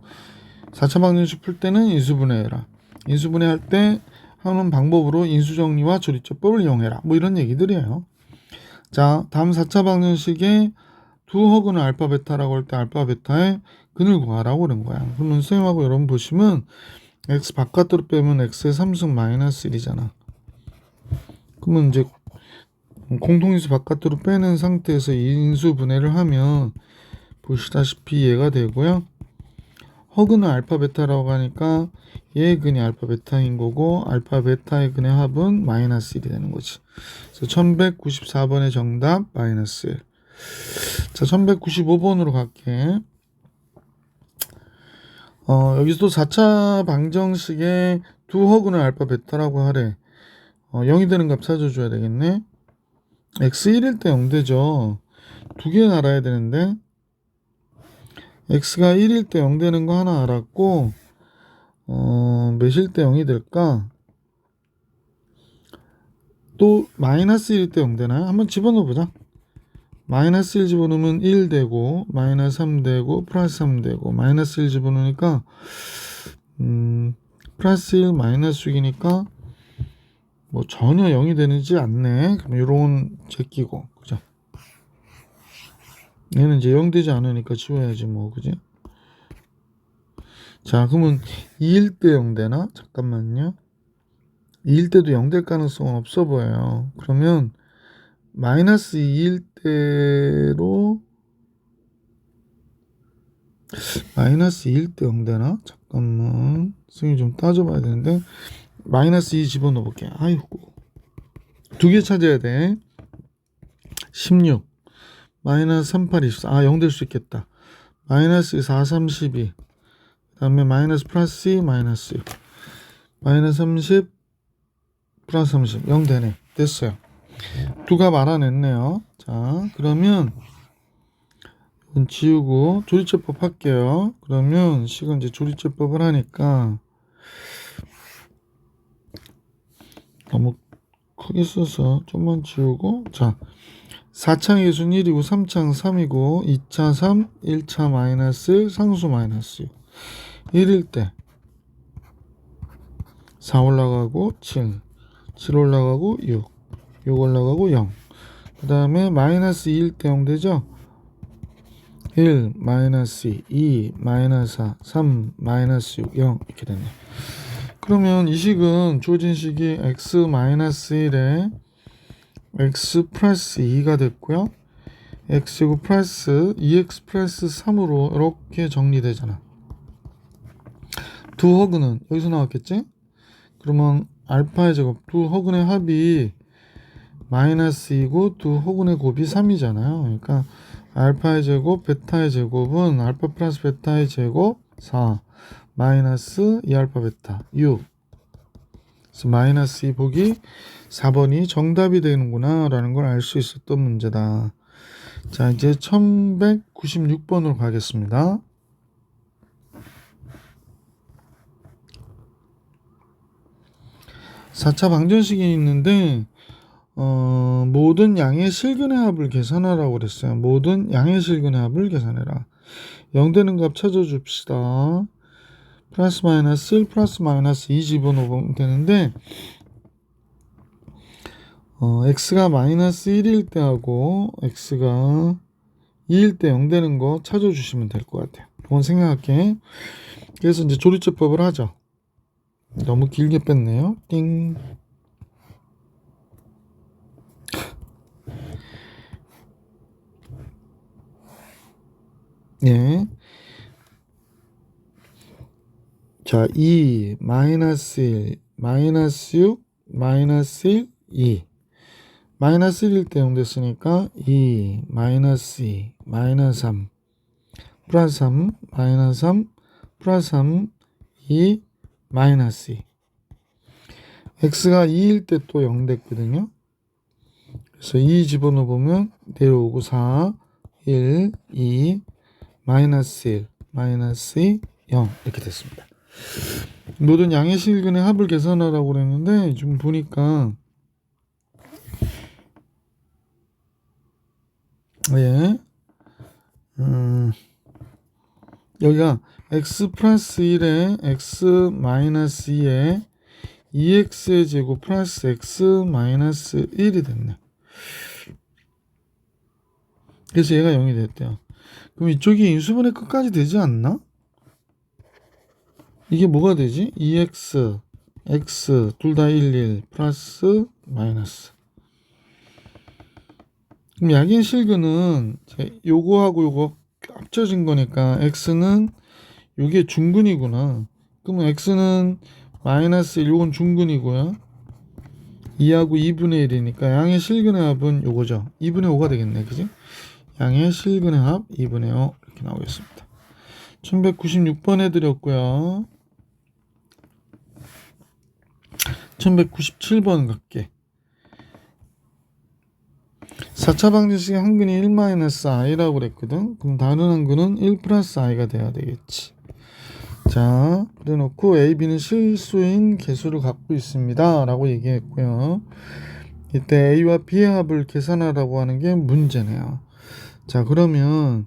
4차 방정식 풀 때는 인수분해해라. 인수분해할 때 하는 방법으로 인수정리와 조리제법을 이용해라. 뭐 이런 얘기들이에요. 자, 다음 4차 방정식에 두 허근을 알파 베타라고 할 때 알파 베타의 근을 구하라고 그런 거야. 그러면 선생님하고 여러분 보시면 x 바깥으로 빼면 x의 3승 마이너스 1이잖아. 그러면 이제 공통인수 바깥으로 빼는 상태에서 인수분해를 하면 보시다시피 얘가 되고요. 허근은 알파 베타라고 하니까 얘의 근이 알파 베타인 거고, 알파 베타의 근의 합은 마이너스 1이 되는 거지. 그래서 1194번의 정답 마이너스 1. 자, 1195번으로 갈게. 여기서도 4차 방정식에 두 허근을 알파 베타라고 하래. 0이 되는 값 찾아줘야 되겠네. x 1일 때 0 되죠. 두 개 알아야 되는데 x가 1일 때 0 되는 거 하나 알았고, 몇일 때 0이 될까? 또 마이너스 1일 때 0 되나요? 한번 집어넣어 보자. 마이너스 1 집어넣으면 1 되고, 마이너스 3 되고, 플러스 3 되고, 마이너스 1 집어넣으니까 플러스 1 마이너스 6이니까 뭐 전혀 0이 되는지 않네. 그럼 요런 제끼고, 그죠? 얘는 이제 0 되지 않으니까 지워야지 뭐, 그지? 자, 그러면 2일 때 0 되나? 잠깐만요. 2일 때도 0 될 가능성은 없어 보여요. 그러면 마이너스 2일 때로 마이너스 2일 때 0 되나? 잠깐만. 선생님 좀 따져봐야 되는데. 마이너스 2 집어넣어 볼게. 아이고. 두 개 찾아야 돼. 16. 마이너스 38, 24. 0 될 수 있겠다. 마이너스 4, 32. 그 다음에 마이너스 플러스 2, 마이너스 6. 마이너스 30, 플러스 30. 0 되네. 됐어요. 두 값 알아냈네요. 자, 그러면 이건 지우고 조리제법 할게요. 그러면 식은 이제 조리제법을 하니까 너무 크게 써서 좀만 지우고, 자, 4창의 개수는 1이고 3창 3이고 2차 3, 1차 마이너스 1, 상수 마이너스 6. 1일 때 4 올라가고 7, 7 올라가고 6, 6 올라가고 0. 그 다음에 마이너스 2일 때 0 되죠? 1, 마이너스 2, 마이너스 4, 3, 마이너스 6, 0 이렇게 됐네. 그러면 이 식은 주어진 식이 x 마이너스 1에 x 플러스 2가 됐고요. x제곱 플러스 2x 플러스 3으로 이렇게 정리되잖아. 두 허근은 여기서 나왔겠지? 그러면 알파의 제곱, 두 허근의 합이 마이너스 2고 두 허근의 곱이 3이잖아요. 그러니까 알파의 제곱, 베타의 제곱은 알파 플러스 베타의 제곱 4 마이너스 2알파 베타 6. 그래서 마이너스 2 보기 4번이 정답이 되는구나 라는 걸 알 수 있었던 문제다. 자, 이제 1196번으로 가겠습니다. 4차 방정식이 있는데 모든 양의 실근의 합을 계산하라고 그랬어요. 모든 양의 실근의 합을 계산해라. 0 되는 값 찾아줍시다. 플러스 마이너스 1 플러스 마이너스 2 집어넣으면 되는데 x가 마이너스 1일 때 하고 x가 2일 때 0 되는 거 찾아주시면 될 것 같아요. 그건 생각할게. 그래서 이제 조리제법을 하죠. 너무 길게 뺐네요. 띵. 예. 자, 2, 마이너스 1, 마이너스 6, 마이너스 1, 2. 마이너스 1일 때 0 됐으니까 2, 마이너스 2, 마이너스 3, 플러스 3, 마이너스 3, 플러스 3, 2, 마이너스 2. x가 2일 때 또 0 됐거든요. 그래서 2 집어넣으면 내려오고 4, 1, 2, 마이너스 1, 마이너스 2, 0 이렇게 됐습니다. 모든 양의 실근의 합을 계산하라고 그랬는데 좀 보니까 예, 여기가 x 플러스 1에 x 마이너스 2에 2x의 제곱 플러스 x 마이너스 1이 됐네. 그래서 얘가 0이 됐대요. 그럼 이쪽이 인수분해 끝까지 되지 않나? 이게 뭐가 되지? 2x, x 둘 다 1, 1 플러스 마이너스. 그럼 약의 실근은 요거하고 요거 합쳐진 거니까 x는 요게 중근이구나. 그러면 x는 마이너스 1, 요건 중근이고요. 2하고 2분의 1이니까 양의 실근의 합은 요거죠. 2분의 5가 되겠네. 그지? 양의 실근의 합 2분의 5 이렇게 나오겠습니다. 1196번 해드렸고요. 1197번 갈게. 4차 방정식의 한근이 1-i라고 그랬거든. 그럼 다른 한근은 1 플러스 i가 돼야 되겠지. 자, 그래놓고 a, b는 실수인 개수를 갖고 있습니다 라고 얘기했고요. 이때 a와 b의 합을 계산하라고 하는 게 문제네요. 자, 그러면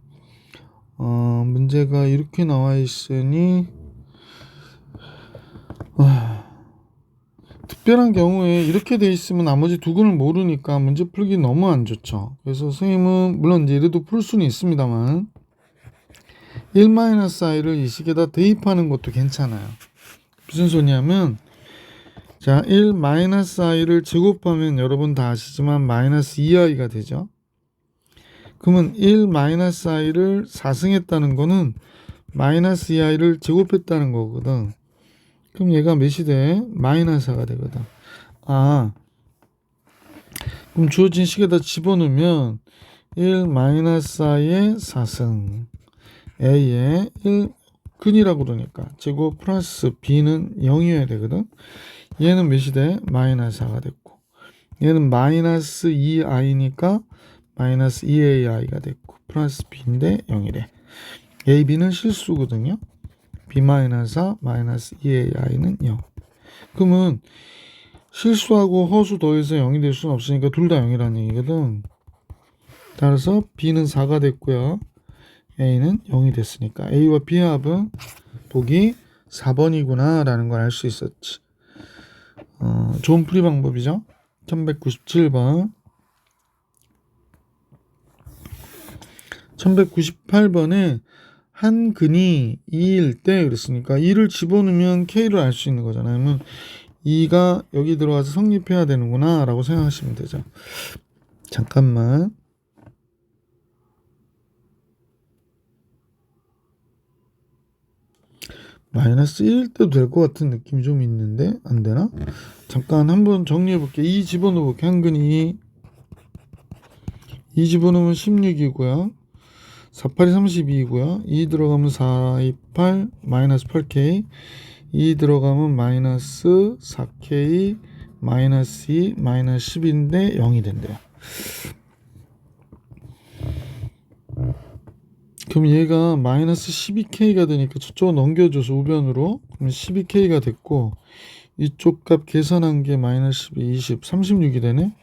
문제가 이렇게 나와 있으니 특별한 경우에 이렇게 돼 있으면 나머지 두 근을 모르니까 문제 풀기 너무 안 좋죠. 그래서 선생님은 물론 이제 이래도 풀 수는 있습니다만 1-i를 이 식에다 대입하는 것도 괜찮아요. 무슨 소리냐면 자, 1-i를 제곱하면 여러분 다 아시지만 마이너스 2i가 되죠. 그러면 1-i를 4승했다는 거는 마이너스 2i를 제곱했다는 거거든. 그럼 얘가 몇이 돼? 마이너스 4가 되거든. 그럼 주어진 식에다 집어넣으면 1-i의 4승 a의 1 근이라고 그러니까 제곱 플러스 b는 0이어야 되거든. 얘는 몇이 돼? 마이너스 4가 됐고 얘는 마이너스 2i니까 마이너스 2ai가 됐고 플러스 b인데 0이래. a, b는 실수거든요. b-4 마이너스 2ai는 0. 그러면 실수하고 허수 더해서 0이 될 수는 없으니까 둘 다 0이라는 얘기거든. 따라서 b는 4가 됐고요. a는 0이 됐으니까 a와 b의 합은 보기 4번이구나 라는 걸 알 수 있었지. 좋은 풀이 방법이죠. 1197번 1198번에 한 근이 2일 때 그랬으니까 2를 집어넣으면 k를 알 수 있는 거잖아요. 그러면 2가 여기 들어가서 성립해야 되는구나 라고 생각하시면 되죠. 잠깐만. 마이너스 1일 때도 될 것 같은 느낌이 좀 있는데 안 되나? 잠깐 한번 정리해 볼게. 2 집어넣어 볼게. 한 근이 2 집어넣으면 16이고요. 4, 8이 32이고요. 2 들어가면 4, 2, 8 마이너스 8k 2 들어가면 마이너스 4k 마이너스 2 마이너스 10인데 0이 된대요. 그럼 얘가 마이너스 12k가 되니까 저쪽으로 넘겨줘서 우변으로 그럼 12k가 됐고 이쪽 값 계산한 게 마이너스 12, 20, 36이 되네.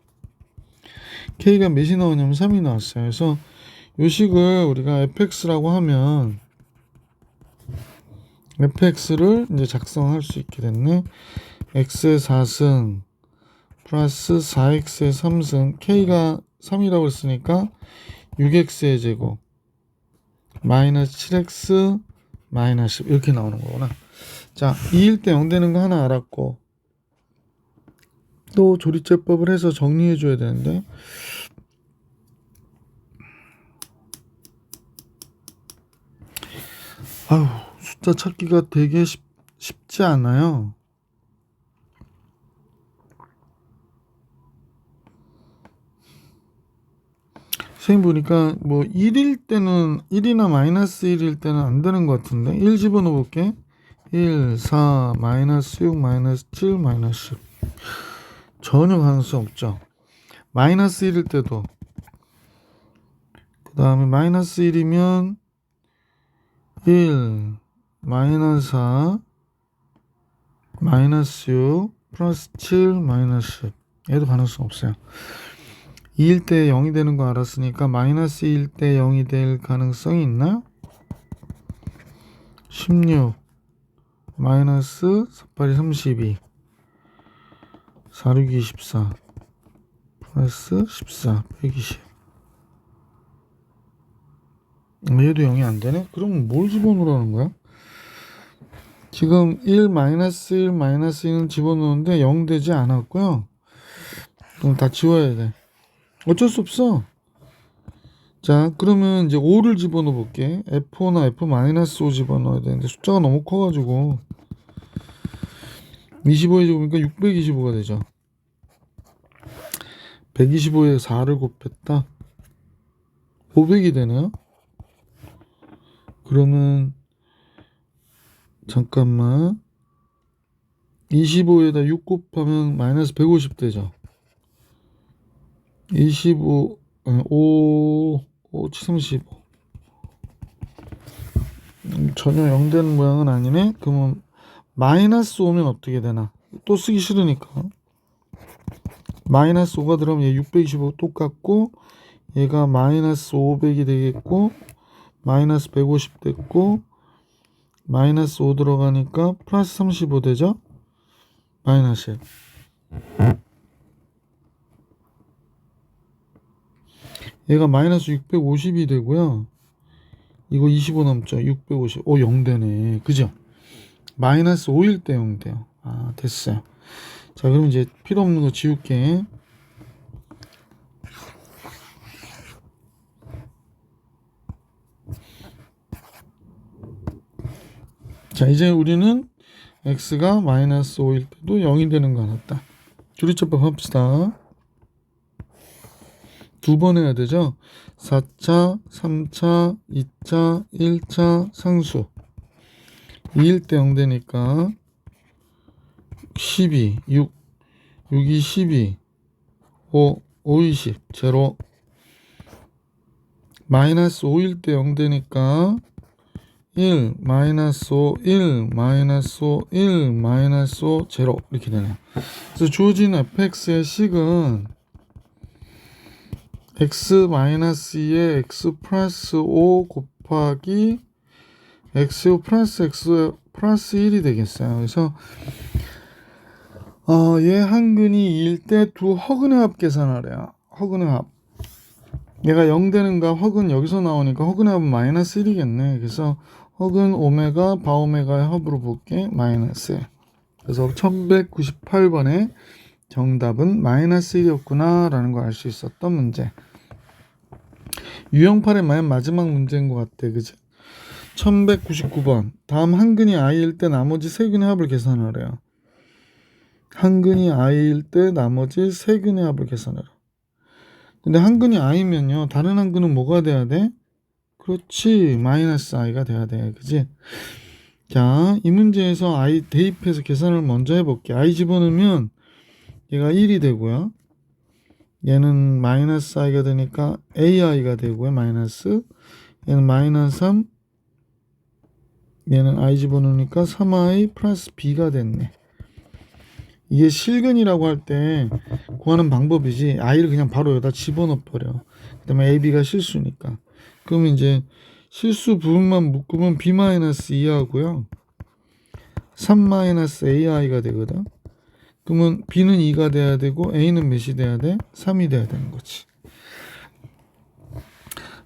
K가 몇이 나오냐면 3이 나왔어요. 그래서 요 식을 우리가 fx라고 하면 fx를 이제 작성할 수 있게 됐네. x의 4승 플러스 4x의 3승, K가 3이라고 했으니까 6x의 제곱 마이너스 7x 마이너스 10 이렇게 나오는 거구나. 자, 2일 때 0 되는 거 하나 알았고, 또 조리제법을 해서 정리해 줘야 되는데, 아유, 숫자 찾기가 되게 쉽지 않아요. 선생님 보니까 뭐 1일 때는 1이나 마이너스 1일 때는 안 되는 것 같은데, 1 집어넣어 볼게. 1, 4, 마이너스 6, 마이너스 7, 마이너스 10. 전혀 가능성 없죠. 마이너스 1일 때도, 그 다음에 마이너스 1이면 1, 마이너스 4, 마이너스 6, 플러스 7, 마이너스 10. 얘도 가능성 없어요. 2일 때 0이 되는 거 알았으니까 마이너스 2일 때 0이 될 가능성이 있나? 16 마이너스 48이 32 46이 24 플러스 14 120. 얘도 0이 안 되네? 그럼 뭘 집어넣으라는 거야? 지금 1 마이너스 1 마이너스 2는 집어넣는데 0 되지 않았고요. 그럼 다 지워야 돼. 어쩔 수 없어. 자, 그러면 이제 5를 집어넣어 볼게. F5나 F-5 집어넣어야 되는데 숫자가 너무 커가지고 25에 집으니까 625가 되죠. 125에 4를 곱했다. 500이 되네요. 그러면 잠깐만, 25에다 6 곱하면 마이너스 150 되죠. 25 5 35. 전혀 0 되는 모양은 아니네. 그러면 마이너스 5면 어떻게 되나? 또 쓰기 싫으니까. 마이너스 5가 들어가면 얘 625 똑같고, 얘가 마이너스 500이 되겠고, 마이너스 150 됐고, 마이너스 5 들어가니까 플러스 35 되죠? 마이너스 1. 얘가 마이너스 650이 되고요. 이거 25 넘죠? 650. 0 되네. 그죠? 마이너스 5일 때 0 돼요. 아, 됐어요. 자, 그럼 이제 필요 없는 거 지울게. 자, 이제 우리는 x가 마이너스 5일 때도 0이 되는 거 알았다. 조리제법 합시다. 두 번 해야 되죠. 4차, 3차, 2차, 1차 상수. 2일 때 0 되니까 12, 6, 6이 12, 5, 5, 20, 제로. 마이너스 5일 때 0 되니까 1, 마이너스 5, 1, 마이너스 5, 1, 마이너스 5, 제로. 이렇게 되네요. 그래서 주어진 fx의 식은 x 마이너스 2에 x 플러스 5 곱하기 x 플러스 x 플러스 1이 되겠어요. 그래서 얘 한근이 2일 때 두 허근의 합 계산하래요. 허근의 합. 얘가 0 되는 거 허근 여기서 나오니까 허근의 합은 마이너스 1이겠네. 그래서 허근 오메가 바오메가의 합으로 볼게. 마이너스 1. 그래서 1198번에 정답은 마이너스 1이었구나 라는 걸 알 수 있었던 문제. 유형 8의 맨 마지막 문제인 것 같아. 그지? 1199번. 다음 한근이 i일 때 나머지 세 근의 합을 계산하래요. 한근이 i일 때 나머지 세 근의 합을 계산하라. 근데 한근이 i면요, 다른 한근은 뭐가 돼야 돼? 그렇지, 마이너스 i가 돼야 돼. 그지? 자, 이 문제에서 i 대입해서 계산을 먼저 해볼게. i 집어넣으면 얘가 1이 되고요. 얘는 마이너스 i가 되니까 ai가 되고요. 마이너스. 얘는 마이너스 3. 얘는 i 집어넣으니까 3i 플러스 b가 됐네. 이게 실근이라고 할 때 구하는 방법이지 i를 그냥 바로 여기다 집어넣어 버려. 그다음에 ab가 실수니까. 그러면 이제 실수 부분만 묶으면 b-2 하고요. 3-ai가 되거든. 그러면 b는 2가 돼야 되고 a는 몇이 돼야 돼? 3이 돼야 되는 거지.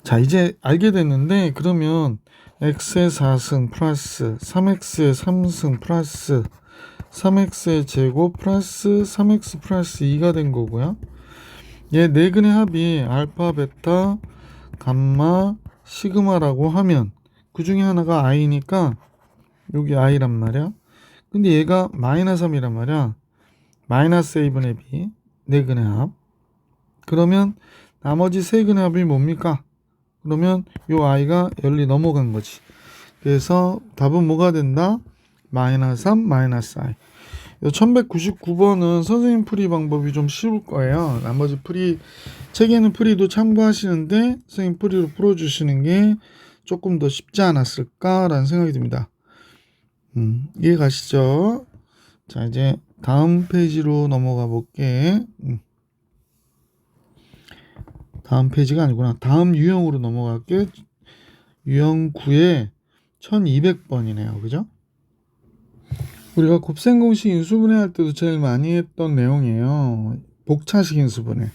자, 이제 알게 됐는데 그러면 x의 4승 플러스 3x의 3승 플러스 3x의 제곱 플러스 3x 플러스 2가 된 거고요. 얘 네 근의 합이 알파, 베타, 감마, 시그마라고 하면 그 중에 하나가 i니까 여기 i란 말이야. 근데 얘가 마이너스 3이란 말이야. 마이너스 a분의 b 네 근의 합. 그러면 나머지 세 근의 합이 뭡니까? 그러면 요 i가 열리 넘어간 거지. 그래서 답은 뭐가 된다? 마이너스 3, 마이너스 i. 요 1199번은 선생님 풀이 방법이 좀 쉬울 거예요. 나머지 풀이, 책에는 풀이도 참고하시는데 선생님 풀이로 풀어주시는 게 조금 더 쉽지 않았을까라는 생각이 듭니다. 이해 가시죠? 자, 이제 다음 페이지로 넘어가 볼게. 다음 페이지가 아니구나. 다음 유형으로 넘어갈게. 유형 9에 1200번이네요. 그죠? 우리가 곱셈 공식 인수분해 할 때도 제일 많이 했던 내용이에요. 복차식 인수분해.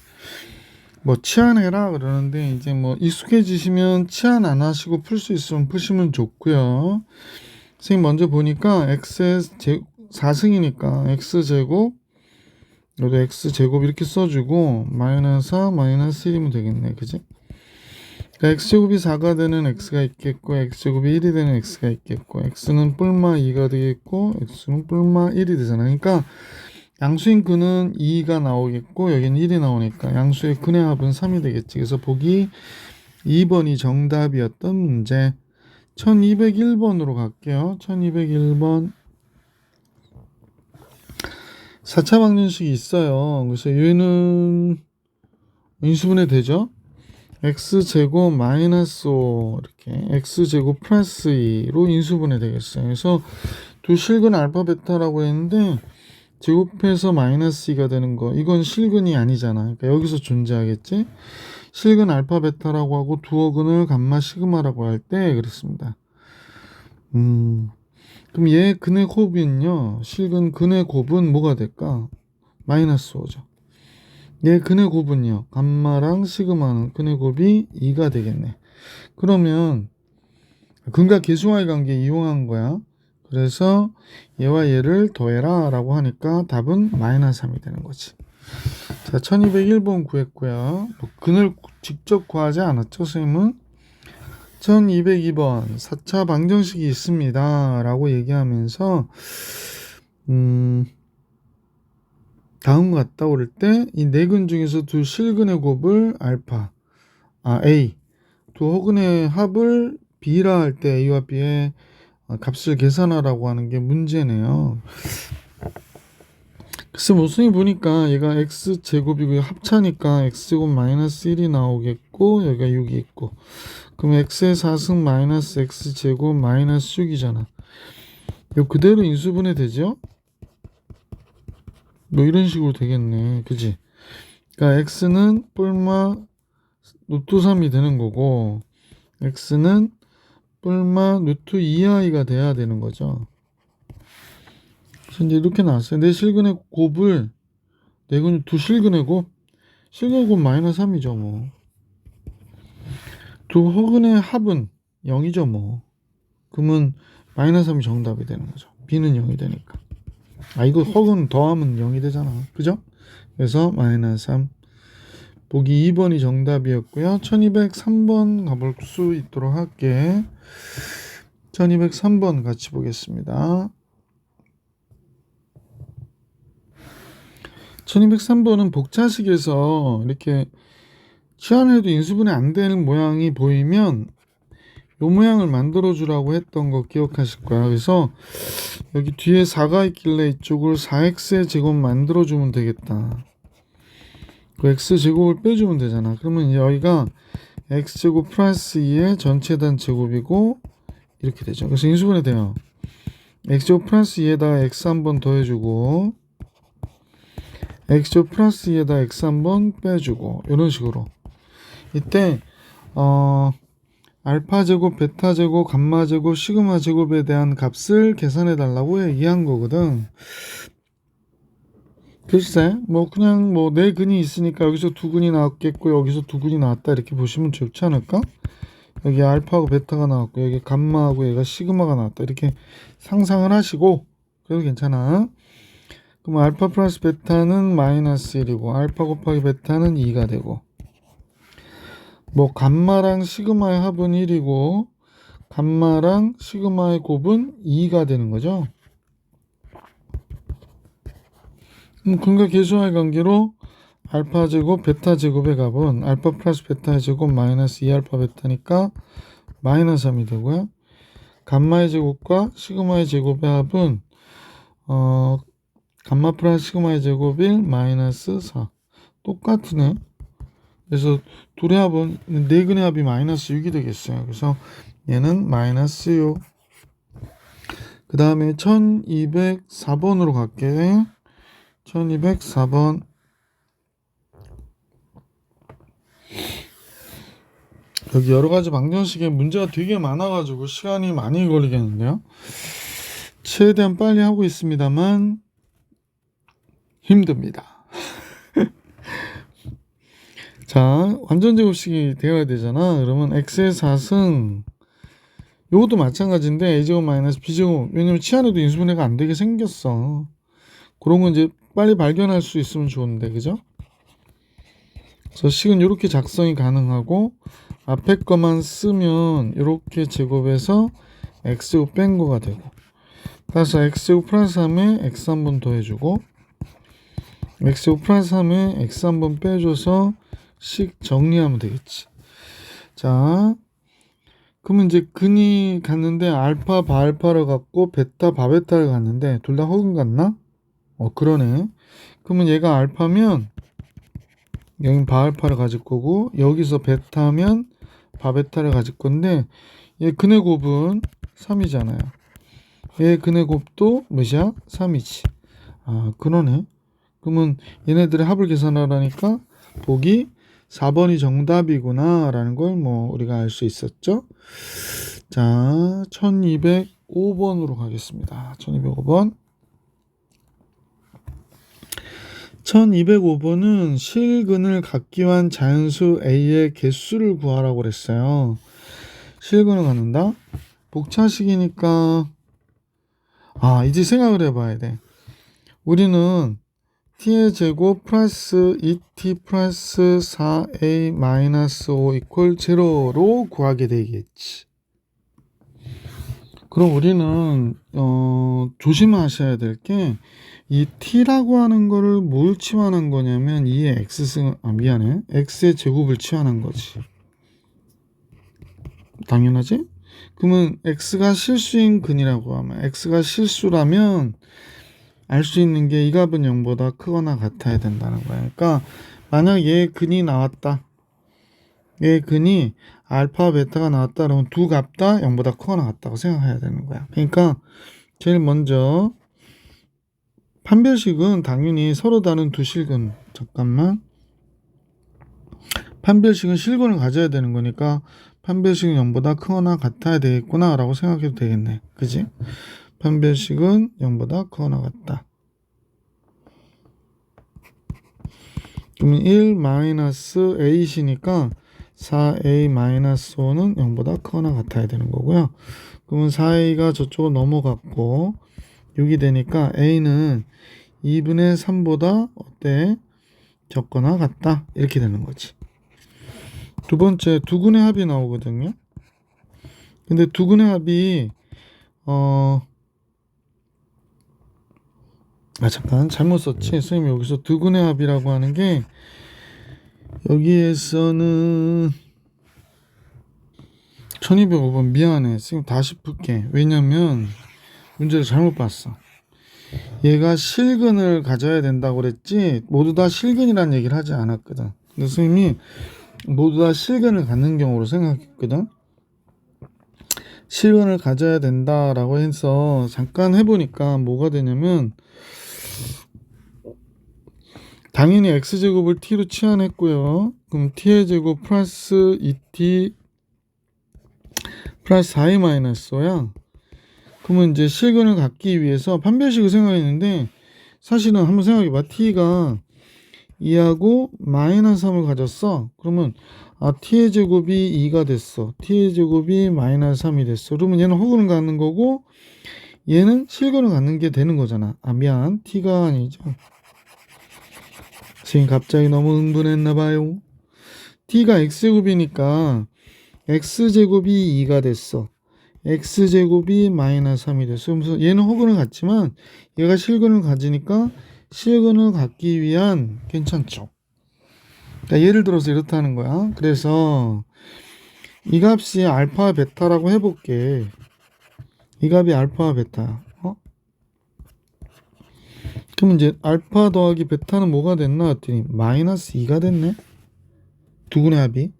뭐 치환해라 그러는데 이제 뭐 익숙해지시면 치환 안 하시고 풀 수 있으면 푸시면 좋고요. 선생님 먼저 보니까 x의 4승이니까 x제곱, 여기 x제곱 이렇게 써주고 마이너스 4, 마이너스 1이면 되겠네. 그지? 그러니까 x제곱이 4가 되는 x가 있겠고 x제곱이 1이 되는 x가 있겠고 x는 뿔마 2가 되겠고 x는 뿔마 1이 되잖아. 그러니까 양수인 근은 2가 나오겠고 여기는 1이 나오니까 양수의 근의 합은 3이 되겠지. 그래서 보기 2번이 정답이었던 문제. 1201번으로 갈게요. 1201번 4차 방정식이 있어요. 그래서 얘는 인수분해 되죠. x제곱 마이너스 5 이렇게 x제곱 플러스 2로 인수분해 되겠어요. 그래서 두 실근 알파 베타라고 했는데 제곱해서 마이너스 2가 되는 거 이건 실근이 아니잖아. 그러니까 여기서 존재하겠지. 실근 알파 베타라고 하고 두어 근을 감마 시그마라고 할 때 그랬습니다. 그럼 얘 근의 곱은요. 실근 근의 곱은 뭐가 될까? 마이너스 5죠. 얘 근의 곱은요. 감마랑 시그마는 근의 곱이 2가 되겠네. 그러면 근과 계수와의 관계 이용한 거야. 그래서 얘와 얘를 더해라 라고 하니까 답은 마이너스 3이 되는 거지. 자, 1201번 구했고요. 근을 직접 구하지 않았죠, 선생님은? 1202번 4차 방정식이 있습니다 라고 얘기하면서 다음과 같다 그럴 때 이 네 근 중에서 두 실근의 곱을 알파, A, 두 허근의 합을 B라 할 때 A와 B의 값을 계산하라고 하는 게 문제네요. 글쎄 모순이 보니까 얘가 x제곱이고 합차니까 x제곱 마이너스 1이 나오겠고 여기가 6이 있고 그럼 x의 4승 마이너스 x제곱 마이너스 6이잖아. 요 그대로 인수분해 되죠? 뭐 이런 식으로 되겠네. 그지? 그러니까 x는 뿔마 루트 3이 되는 거고 x는 뿔마 루트 2i가 돼야 되는 거죠. 그래서 이제 이렇게 나왔어요. 내 실근의 곱을 두 실근의 곱 실근의 곱 마이너스 3이죠 뭐. 두 허근의 합은 0이죠 뭐. 그러면 마이너스 3이 정답이 되는 거죠. b는 0이 되니까. 이거 허근 더하면 0이 되잖아. 그죠? 그래서 마이너스 3. 보기 2번이 정답이었고요. 1203번 가볼 수 있도록 할게. 1203번 같이 보겠습니다. 1203번은 복차식에서 이렇게 치환해도 인수분해 안 되는 모양이 보이면 이 모양을 만들어 주라고 했던 거 기억하실 거야. 그래서 여기 뒤에 4가 있길래 이쪽을 4x의 제곱 만들어 주면 되겠다. 그 x제곱을 빼주면 되잖아. 그러면 여기가 x제곱 플러스 2의 전체 단 제곱이고 이렇게 되죠. 그래서 인수분해 돼요. x제곱 플러스 2에다가 x 한번 더해주고 x제곱 플러스 2에다 x 한번 빼주고 이런 식으로 이때 알파 제곱, 베타 제곱, 감마 제곱, 시그마 제곱에 대한 값을 계산해 달라고 얘기한 거거든. 글쎄, 뭐 그냥 뭐 네 근이 있으니까 여기서 두 근이 나왔겠고 여기서 두 근이 나왔다 이렇게 보시면 좋지 않을까? 여기 알파하고 베타가 나왔고 여기 감마하고 얘가 시그마가 나왔다 이렇게 상상을 하시고 그래도 괜찮아. 그럼 알파 플러스 베타는 마이너스 1이고 알파 곱하기 베타는 2가 되고 뭐 감마랑 시그마의 합은 1이고 감마랑 시그마의 곱은 2가 되는 거죠. 근과 계수와의 관계로 알파 제곱 베타 제곱의 값은 알파 플러스 베타의 제곱 마이너스 2알파 베타니까 마이너스 3이 되고요. 감마의 제곱과 시그마의 제곱의 합은 감마 플러스 시그마의 제곱 1 마이너스 4 똑같으네. 그래서 둘의 합은 네 근의 합이 마이너스 6이 되겠어요. 그래서 얘는 마이너스 6. 그 다음에 1204번으로 갈게. 1204번. 여기 여러 가지 방정식에 문제가 되게 많아가지고 시간이 많이 걸리겠는데요. 최대한 빨리 하고 있습니다만 힘듭니다. 자, 완전 제곱식이 되어야 되잖아. 그러면 x의 4승 요것도 마찬가지인데 a제곱 마이너스 b제곱 왜냐면 치안에도 인수분해가 안 되게 생겼어. 그런 건 이제 빨리 발견할 수 있으면 좋은데 그죠? 그래서 식은 이렇게 작성이 가능하고 앞에 거만 쓰면 이렇게 제곱해서 x제곱 뺀 거가 되고 따라서 x제곱 플러스 3에 x 한 번 더해주고 x제곱 플러스 3에 x 한 번 빼줘서 식 정리하면 되겠지. 자, 그러면 이제 근이 갔는데 알파 바알파를 갖고 베타 바베타를 갔는데 둘 다 허근 같나? 그러네. 그러면 얘가 알파면 여긴 바알파를 가질 거고 여기서 베타면 바베타를 가질 건데 얘 근의 곱은 3이잖아요. 얘 근의 곱도 몇이야? 3이지. 아, 그러네. 그러면 얘네들의 합을 계산하라니까 보기 4번이 정답이구나 라는 걸 뭐 우리가 알 수 있었죠. 자, 1205번으로 가겠습니다. 1205번. 1205번은 실근을 갖기 위한 자연수 A의 개수를 구하라고 그랬어요. 실근을 갖는다? 복차식이니까 이제 생각을 해봐야 돼. 우리는 t의 제곱 플러스 2t 플러스 4a 마이너스 5 이퀄 0로 구하게 되겠지. 그럼 우리는 조심하셔야 될 게 이 t라고 하는 거를 뭘 치환한 거냐면 이의 x의 제곱을 치환한 거지. 당연하지? 그러면 x가 실수인 근이라고 하면 x가 실수라면 알 수 있는 게 이 값은 0보다 크거나 같아야 된다는 거야. 그러니까 만약 얘 근이 나왔다. 얘 근이 알파 베타가 나왔다 그러면 두 값 다 0보다 크거나 같다고 생각해야 되는 거야. 그러니까 제일 먼저 판별식은 당연히 서로 다른 두 실근. 잠깐만. 판별식은 실근을 가져야 되는 거니까 판별식은 0보다 크거나 같아야 되겠구나 라고 생각해도 되겠네. 그지? 판별식은 0보다 크거나 같다. 그러면 1 마이너스 a이니까 4a 마이너스 5는 0보다 크거나 같아야 되는 거고요. 그러면 4a가 저쪽으로 넘어갔고 6이 되니까 a는 2분의 3보다 어때? 적거나 같다. 이렇게 되는 거지. 두 번째 두근의 합이 나오거든요. 근데 두근의 합이 잠깐 잘못 썼지. 선생님이 여기서 두근의 합이라고 하는 게 여기에서는 1205번 미안해. 선생님 다시 풀게. 왜냐면 문제를 잘못 봤어. 얘가 실근을 가져야 된다고 그랬지 모두 다 실근이라는 얘기를 하지 않았거든. 근데 선생님이 모두 다 실근을 갖는 경우로 생각했거든. 실근을 가져야 된다라고 해서 잠깐 해보니까 뭐가 되냐면 당연히 x제곱을 t로 치환했고요. 그럼 t의 제곱 플러스 2t 플러스 4의 마이너스 5야. 그러면 이제 실근을 갖기 위해서 판별식을 생각했는데 사실은 한번 생각해봐. t가 2하고 마이너스 3을 가졌어. 그러면 t의 제곱이 2가 됐어. t의 제곱이 마이너스 3이 됐어. 그러면 얘는 호근을 갖는 거고 얘는 실근을 갖는 게 되는 거잖아. 미안. t가 아니죠. 지금 갑자기 너무 흥분했나 봐요. t가 x제곱이니까 x제곱이 2가 됐어. x제곱이 마이너스 3이 됐어. 그래서 얘는 호근을 갖지만 얘가 실근을 가지니까 실근을 갖기 위한 괜찮죠. 그러니까 예를 들어서 이렇다는 거야. 그래서 이 값이 알파 베타라고 해볼게. 이 값이 알파 베타야. 그럼 이제 알파 더하기 베타는 뭐가 됐나 했더니 마이너스 2가 됐네. 두근의 합이.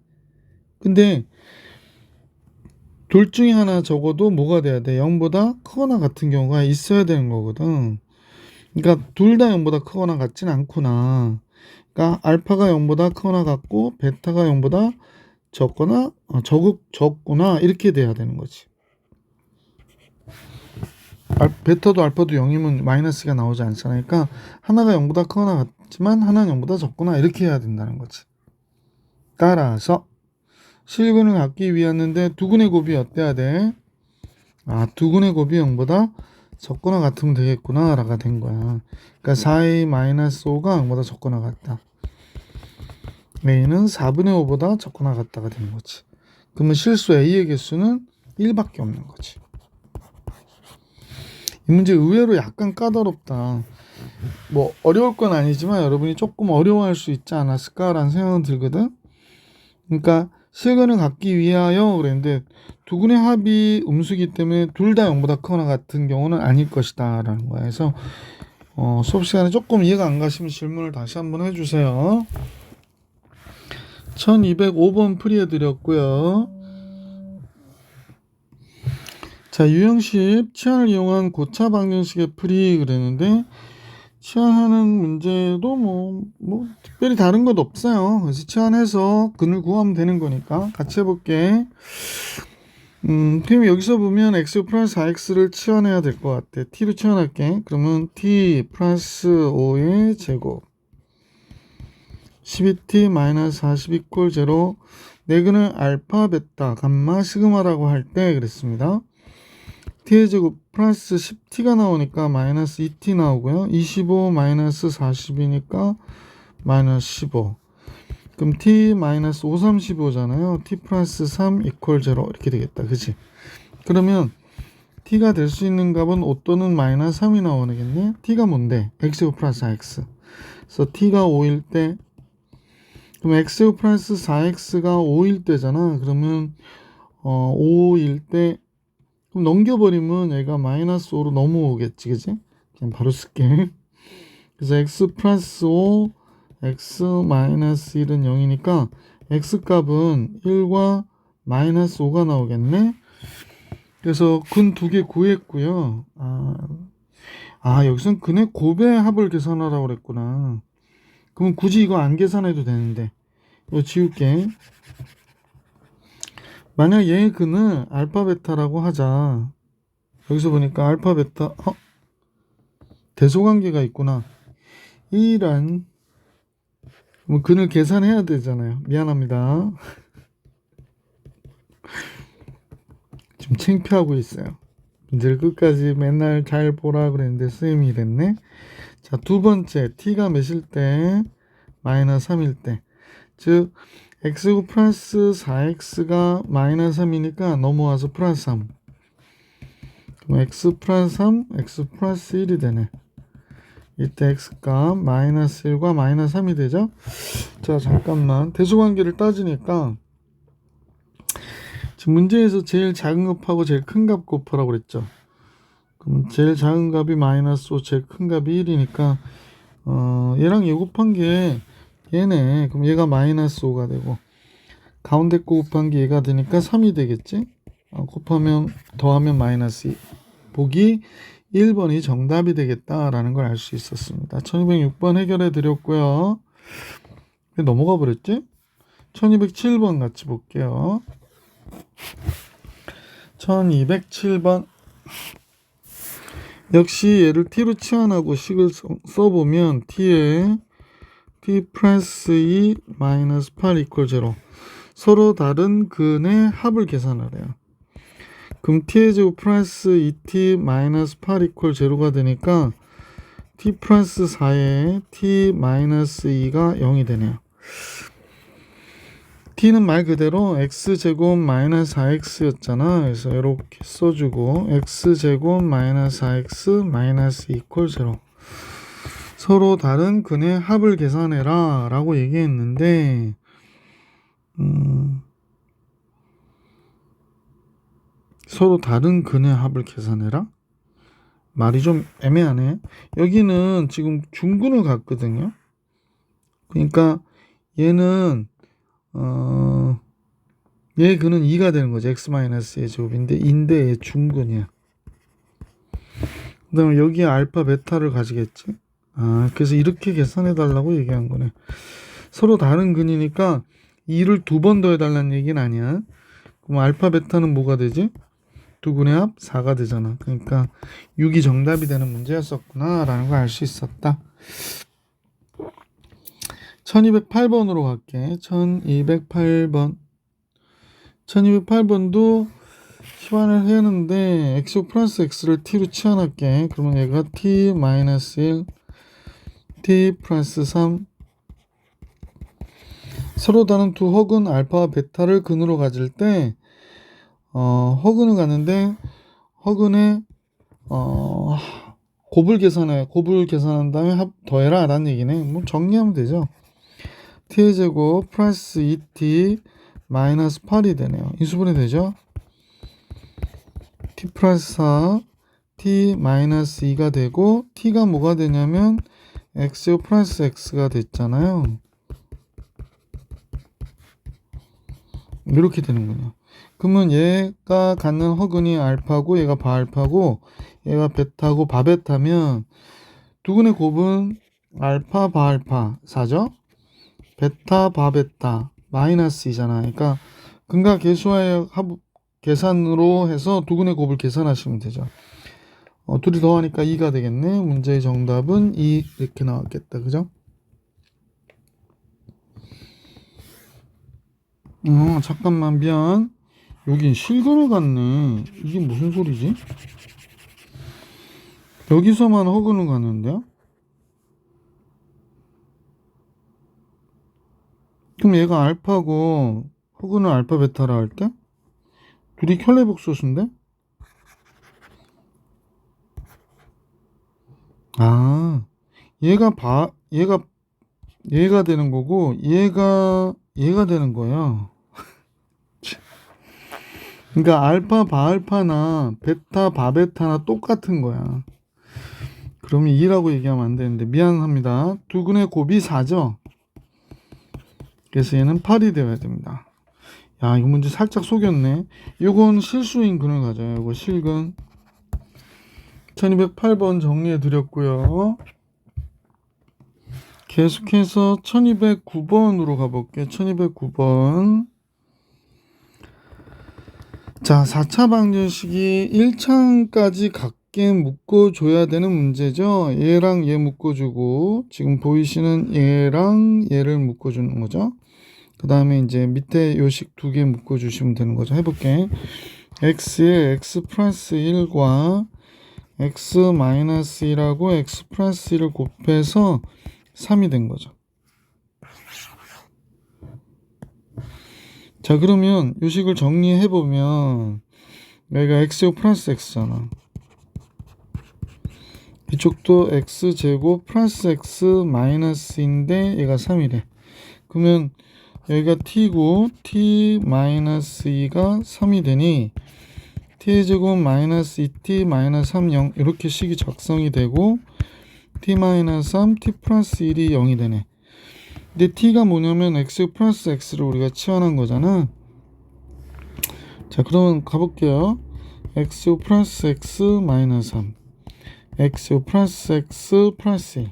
근데 둘 중에 하나 적어도 뭐가 돼야 돼? 0보다 크거나 같은 경우가 있어야 되는 거거든. 그러니까 둘 다 0보다 크거나 같진 않구나. 그러니까 알파가 0보다 크거나 같고 베타가 0보다 적구나 이렇게 돼야 되는 거지. 베타도 알파도 0이면 마이너스가 나오지 않잖아. 그러니까 하나가 0보다 크거나 같지만 하나는 0보다 적구나 이렇게 해야 된다는 거지. 따라서 실근을 갖기 위했는데 두근의 곱이 어때야 돼? 두근의 곱이 0보다 적거나 같으면 되겠구나 라가 된 거야. 그러니까 4a 마이너스 5가 0보다 적거나 같다. a는 4분의 5보다 적거나 같다가 되는 거지. 그러면 실수 a의 개수는 1밖에 없는 거지. 이 문제 의외로 약간 까다롭다. 뭐 어려울 건 아니지만 여러분이 조금 어려워할 수 있지 않았을까라는 생각은 들거든. 그러니까 실근을 갖기 위하여 그랬는데 두근의 합이 음수기 때문에 둘 다 0보다 크거나 같은 경우는 아닐 것이다 라는 거야. 그래서 수업 시간에 조금 이해가 안 가시면 질문을 다시 한번 해주세요. 1205번 풀이해 드렸고요. 자, 유형식 치환을 이용한 고차 방정식의 풀이 그랬는데 치환하는 문제도 뭐 특별히 다른 것 없어요. 그래서 치환해서 근을 구하면 되는 거니까 같이 해볼게. 그럼 여기서 보면 x 플러스 4x를 치환해야 될 것 같아. t로 치환할게. 그러면 t 플러스 5의 제곱 12t 마이너스 40 이퀄 0 내근을 알파 베타 감마 시그마라고 할 때 그랬습니다. t의 제곱 플러스 10t가 나오니까 마이너스 2t 나오고요. 25 마이너스 40이니까 마이너스 15. 그럼 t 마이너스 5, 35잖아요. t 플러스 3 이퀄 0 이렇게 되겠다. 그치? 그러면 t가 될 수 있는 값은 5 또는 마이너스 3이 나오겠네. t가 뭔데? x제곱 플러스 4x. 그래서 t가 5일 때 그럼 x제곱 플러스 4x가 5일 때잖아. 그러면 5일 때 그럼 넘겨버리면 얘가 마이너스 5로 넘어오겠지, 그지? 그냥 바로 쓸게. 그래서 x 플러스 5, x 마이너스 1은 0이니까 x 값은 1과 마이너스 5가 나오겠네. 그래서 근 두 개 구했고요. 여기선 근의 곱의 합을 계산하라고 그랬구나. 그럼 굳이 이거 안 계산해도 되는데 이거 지울게. 만약 얘의 근을 알파 베타라고 하자. 여기서 보니까 알파 베타 대소관계가 있구나. 이란 근을 계산해야 되잖아요. 미안합니다. 지금 창피하고 있어요. 문제를 끝까지 맨날 잘 보라 그랬는데 쌤이 이랬네. 자, 두 번째 t가 몇일 때? 마이너스 3일 때. 즉 x 플러스 4x가 마이너스 3이니까 넘어와서 플러스 3. 그럼 x 플러스 3, x 플러스 1이 되네. 이때 x가 마이너스 1과 마이너스 3이 되죠. 자, 잠깐만 대소관계를 따지니까 지금 문제에서 제일 작은 값하고 제일 큰 값 곱하라고 그랬죠. 그럼 제일 작은 값이 마이너스 5, 제일 큰 값이 1이니까 얘랑 얘 곱한 게 얘네. 그럼 얘가 마이너스 5가 되고 가운데 거 곱한 게 얘가 되니까 3이 되겠지. 더하면 마이너스 2. 보기 1번이 정답이 되겠다라는 걸 알 수 있었습니다. 1206번 해결해 드렸고요. 왜 넘어가 버렸지? 1207번 같이 볼게요. 1207번 역시 얘를 t로 치환하고 식을 써보면 t에 t 플러스 2 마이너스 8 이퀄 0 서로 다른 근의 합을 계산을 해요. 그럼 t의 제곱 플러스 2t 마이너스 8 이퀄 0가 되니까 t 플러스 4에 t 마이너스 2가 0이 되네요. t는 말 그대로 x제곱 마이너스 4x였잖아. 그래서 이렇게 써주고 x제곱 마이너스 4x 마이너스 2 이퀄 0 서로 다른 근의 합을 계산해라 라고 얘기했는데 서로 다른 근의 합을 계산해라? 말이 좀 애매하네. 여기는 지금 중근을 갖거든요. 그러니까 얘는 얘 근은 2가 되는 거죠. x-의 제곱인데 인데 얘 중근이야. 그 다음에 여기에 알파 베타를 가지겠지. 그래서 이렇게 계산해 달라고 얘기한 거네. 서로 다른 근이니까 2를 2번 더해달라는 얘기는 아니야. 그럼 알파 베타는 뭐가 되지? 두 근의 합 4가 되잖아. 그러니까 6이 정답이 되는 문제였었구나 라는 걸 알 수 있었다. 1208번으로 갈게. 1208번 1208번도 치환을 했는데 x 플러스 x를 t로 치환할게. 그러면 얘가 t 마이너스 1 t 플러스 3 서로 다른 두 허근 알파와 베타를 근으로 가질 때 허근을 가는데 허근의 곱을 계산한 다음에 합 더해라 라는 얘기네. 뭐 정리하면 되죠. t의 제곱 플러스 2t 마이너스 8이 되네요. 인수분해 되죠. t 플러스 4 t 마이너스 2가 되고 t가 뭐가 되냐면 x 플러스 x가 됐잖아요. 이렇게 되는군요. 그러면 얘가 갖는 허근이 알파고 얘가 바알파고 얘가 베타고 바베타면 두근의 곱은 알파 바알파 4죠. 베타 바베타 마이너스 2잖아. 그러니까 근과 계수와의 합 계산으로 해서 두근의 곱을 계산하시면 되죠. 둘이 더하니까 2가 되겠네. 문제의 정답은 2 이렇게 나왔겠다. 그죠? 잠깐만 미안. 여긴 실근을 갔네. 이게 무슨 소리지? 여기서만 허근을 갔는데요? 그럼 얘가 알파고 허근을 알파 베타라 할 때? 둘이 켤레복소수인데? 얘가 되는 거고 얘가 되는 거야. 그러니까 알파 바알파나 베타 바베타나 똑같은 거야. 그러면 2라고 얘기하면 안 되는데 미안합니다. 두근의 곱이 4죠. 그래서 얘는 8이 되어야 됩니다. 야, 이 문제 살짝 속였네. 이건 실수인 근을 가져요. 이거 실근. 1208번 정리해 드렸고요. 계속해서 1209번으로 가볼게요. 1209번. 자, 4차 방정식이 1차까지 각게 묶어줘야 되는 문제죠. 얘랑 얘 묶어주고 지금 보이시는 얘랑 얘를 묶어주는 거죠. 그 다음에 이제 밑에 요식 2개 묶어주시면 되는 거죠. 해볼게. x에 x 플러스 1과 x 마이너스 1하고 x 플러스 1을 곱해서 3이 된 거죠. 자, 그러면 요식을 정리해보면 여기가 x제곱 플러스 x잖아. 이쪽도 x제곱 플러스 x 마이너스인데 얘가 3이래. 그러면 여기가 t고 t 마이너스 2가 3이 되니 t제곱 마이너스 2t 마이너스 3 0 이렇게 식이 작성이 되고 t 마이너스 3 t 플러스 1이 0이 되네. 근데 t가 뭐냐면 x 플러스 x를 우리가 치환한 거잖아. 자, 그러면 가볼게요. x 플러스 x 마이너스 3 x 플러스 x 플러스 1.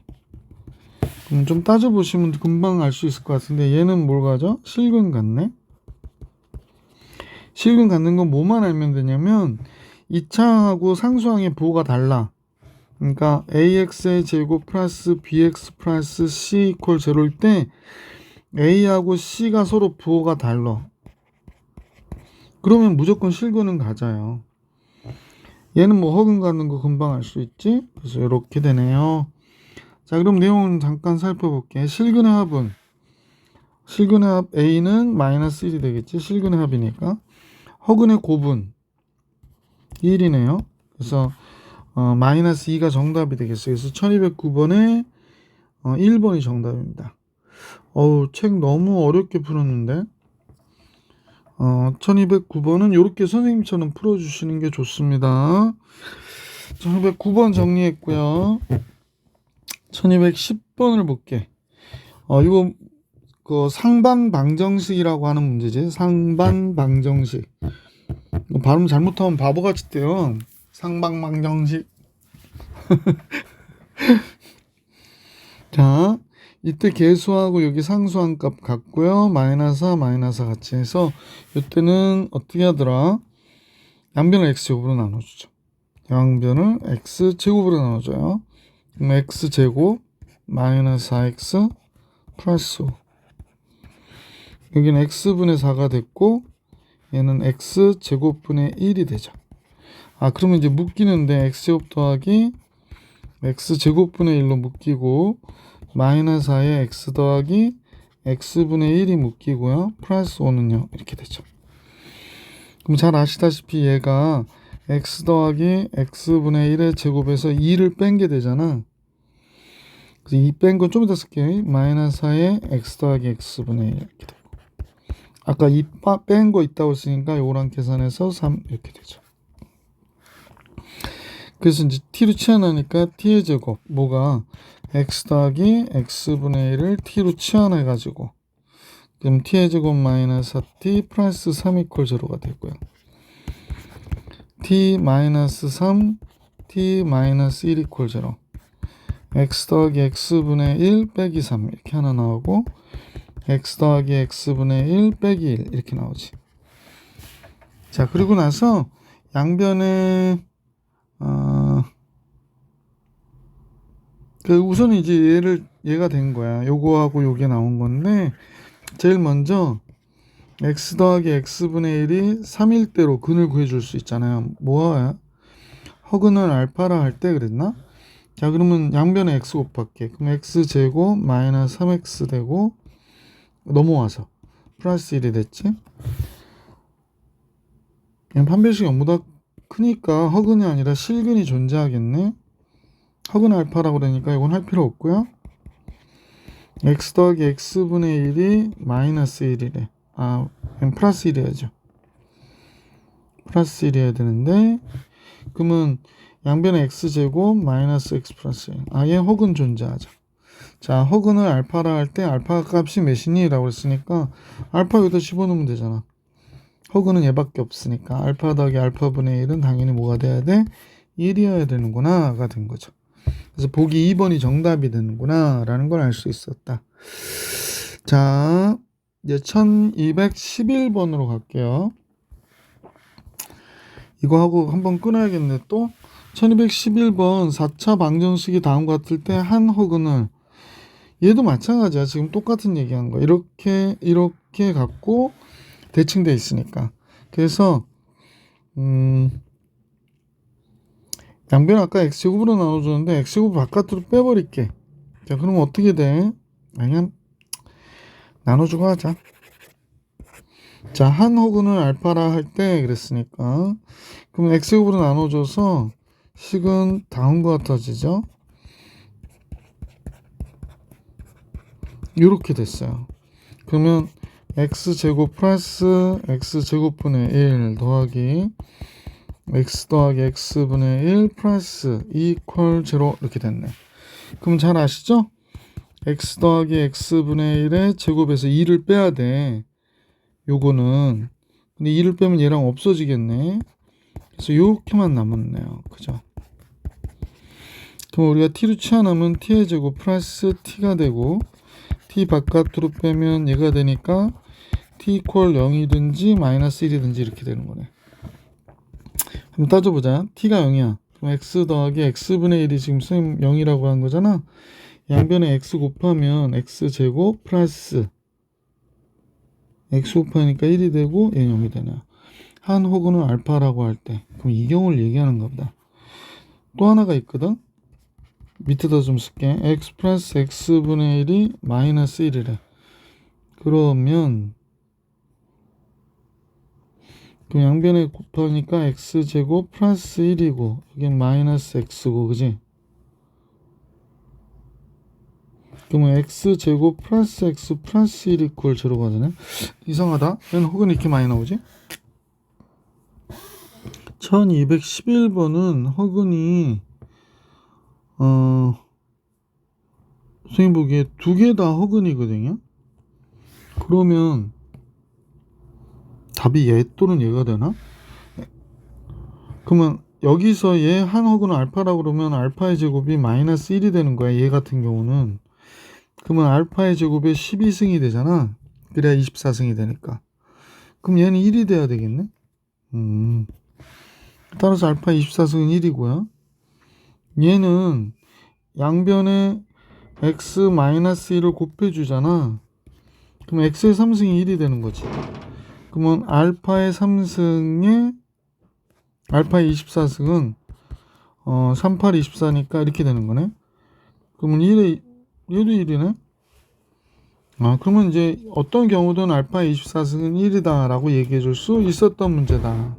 그럼 좀 따져보시면 금방 알 수 있을 것 같은데 얘는 뭘 가져? 실근 같네. 실근 갖는 건 뭐만 알면 되냐면 2차하고 상수항의 부호가 달라. 그러니까 ax의 제곱 플러스 bx 플러스 c 이퀄 제로일 때 a하고 c가 서로 부호가 달라. 그러면 무조건 실근은 가져요. 얘는 뭐 허근 갖는 거 금방 알 수 있지? 그래서 이렇게 되네요. 자, 그럼 내용을 잠깐 살펴볼게. 실근의 합은 실근의 합 a는 마이너스 1이 되겠지? 실근의 합이니까. 허근의 곱은 1이네요. 그래서 마이너스 2가 정답이 되겠어요. 그래서 1209번에 1번이 정답입니다. 책 너무 어렵게 풀었는데 1209번은 이렇게 선생님처럼 풀어주시는 게 좋습니다. 1209번 정리했고요. 1210번을 볼게. 이거 그 상반방정식이라고 하는 문제지. 상반방정식. 발음 잘못하면 바보같이 돼요. 상반방정식. 자, 이때 개수하고 여기 상수한 값 같고요. 마이너스 4, 마이너스 4 같이 해서 이때는 어떻게 하더라? 양변을 x제곱으로 나눠주죠. 양변을 x제곱으로 나눠줘요. 그럼 x제곱 마이너스 4x 플러스 5. 여기는 x분의 4가 됐고 얘는 x제곱분의 1이 되죠. 그러면 이제 묶이는데 x제곱 더하기 x제곱분의 1로 묶이고 마이너스 4에 x 더하기 x분의 1이 묶이고요. 플러스 5는요. 이렇게 되죠. 그럼 잘 아시다시피 얘가 x 더하기 x분의 1의 제곱에서 2를 뺀 게 되잖아. 그래서 2 뺀 건 좀 이따 쓸게. 마이너스 4에 x 더하기 x분의 1 이렇게 되고 아까 2 뺀 거 있다고 했으니까 요거랑 계산해서 3 이렇게 되죠. 그래서 이제 t로 치환하니까 t의 제곱 뭐가 x 더하기 x분의 1을 t로 치환해가지고 그럼 t의 제곱 마이너스 4t 플러스 3 이퀄 제로가 되고요. t 마이너스 3 t 마이너스 1 이퀄 제로 x 더하기 x분의 1 빼기 3 이렇게 하나 나오고 x 더하기 x분의 1 빼기 1 이렇게 나오지. 자, 그리고 나서 양변에 우선 이제 얘가 된 거야. 요거하고 요게 나온 건데 제일 먼저 x 더하기 x분의 1이 3일 대로 근을 구해줄 수 있잖아요. 뭐야? 허근을 알파라 할 때 그랬나? 자, 그러면 양변에 x 곱할게. 그럼 x제곱 마이너스 3x 되고 넘어와서 플러스 1이 됐지? 판별식이 너무나 크니까 허근이 아니라 실근이 존재하겠네. 허근 알파라고 그러니까 이건 할 필요 없고요. x 더하기 x분의 1이 마이너스 1이래. 플러스 1이야죠. 플러스 1 해야 되는데 그러면 양변의 x제곱 마이너스 x 플러스 1. 얘 허근 존재하죠. 자, 허근을 알파라 할 때 알파 값이 몇이니? 라고 했으니까 알파 여기다 집어넣으면 되잖아. 허근은 얘밖에 없으니까 알파 더하기 알파분의 1은 당연히 뭐가 돼야 돼? 1이어야 되는구나 가 된 거죠. 그래서 보기 2번이 정답이 되는구나 라는 걸 알 수 있었다. 자, 이제 1211번으로 갈게요. 이거 하고 한번 끊어야겠네. 또 1211번 4차 방정식이 다음과 같을 때 한 허근을 얘도 마찬가지야. 지금 똑같은 얘기한 거. 이렇게 갖고 대칭돼 있으니까. 그래서 양변 아까 x제곱으로 나눠줬는데 x제곱 바깥으로 빼버릴게. 자, 그럼 어떻게 돼? 그냥 나눠주고 하자. 자, 한 허근을 알파라 할 때 그랬으니까 그럼 x제곱으로 나눠줘서 식은 다음과 같아지죠. 이렇게 됐어요. 그러면 x제곱 플러스 x제곱분의 1 더하기 x 더하기 x분의 1 플러스 2 이퀄 0 이렇게 됐네. 그럼 잘 아시죠? x 더하기 x분의 1의 제곱에서 2를 빼야 돼. 요거는 근데 2를 빼면 얘랑 없어지겠네. 그래서 요렇게만 남았네요. 그죠? 그럼 우리가 t로 치환하면 t의 제곱 플러스 t가 되고 t 바깥으로 빼면 얘가 되니까 t 이퀄 0이든지 마이너스 1이든지 이렇게 되는 거네. 그럼 따져보자. t가 0이야. 그럼 x 더하기 x분의 1이 지금 선생님 0이라고 한 거잖아. 양변에 x 곱하면 x제곱 플러스 x 곱하니까 1이 되고 얘는 0이 되네. 한 호구는 알파라고 할 때. 그럼 이 경우를 얘기하는 겁니다. 또 하나가 있거든. 밑에다 좀 쓸게. x 플러스 x분의 1이 마이너스 1이래. 그러면 그 양변에 곱하니까 x제곱 플러스 1이고 이게 마이너스 x고 그지? 그러면 x제곱 플러스 x 플러스 1 이퀄 제로가 되네. 이상하다. 얘는 혹은 이렇게 많이 나오지? 1211번은 허근이 선생님 보기에 두 개 다 허근이거든요. 그러면 답이 얘 또는 얘가 되나? 그러면 여기서 얘 한 허근은 알파라고 그러면 알파의 제곱이 마이너스 1이 되는 거야. 얘 같은 경우는. 그러면 알파의 제곱에 12승이 되잖아. 그래야 24승이 되니까. 그럼 얘는 1이 돼야 되겠네. 따라서 알파 24승은 1이고요. 얘는 양변에 x-1을 곱해주잖아. 그럼 x의 3승이 1이 되는 거지. 그러면 알파의 3승에 알파의 24승은 38, 24니까 이렇게 되는 거네. 그러면 얘도 1이네. 그러면 이제 어떤 경우든 알파의 24승은 1이다 라고 얘기해 줄 수 있었던 문제다.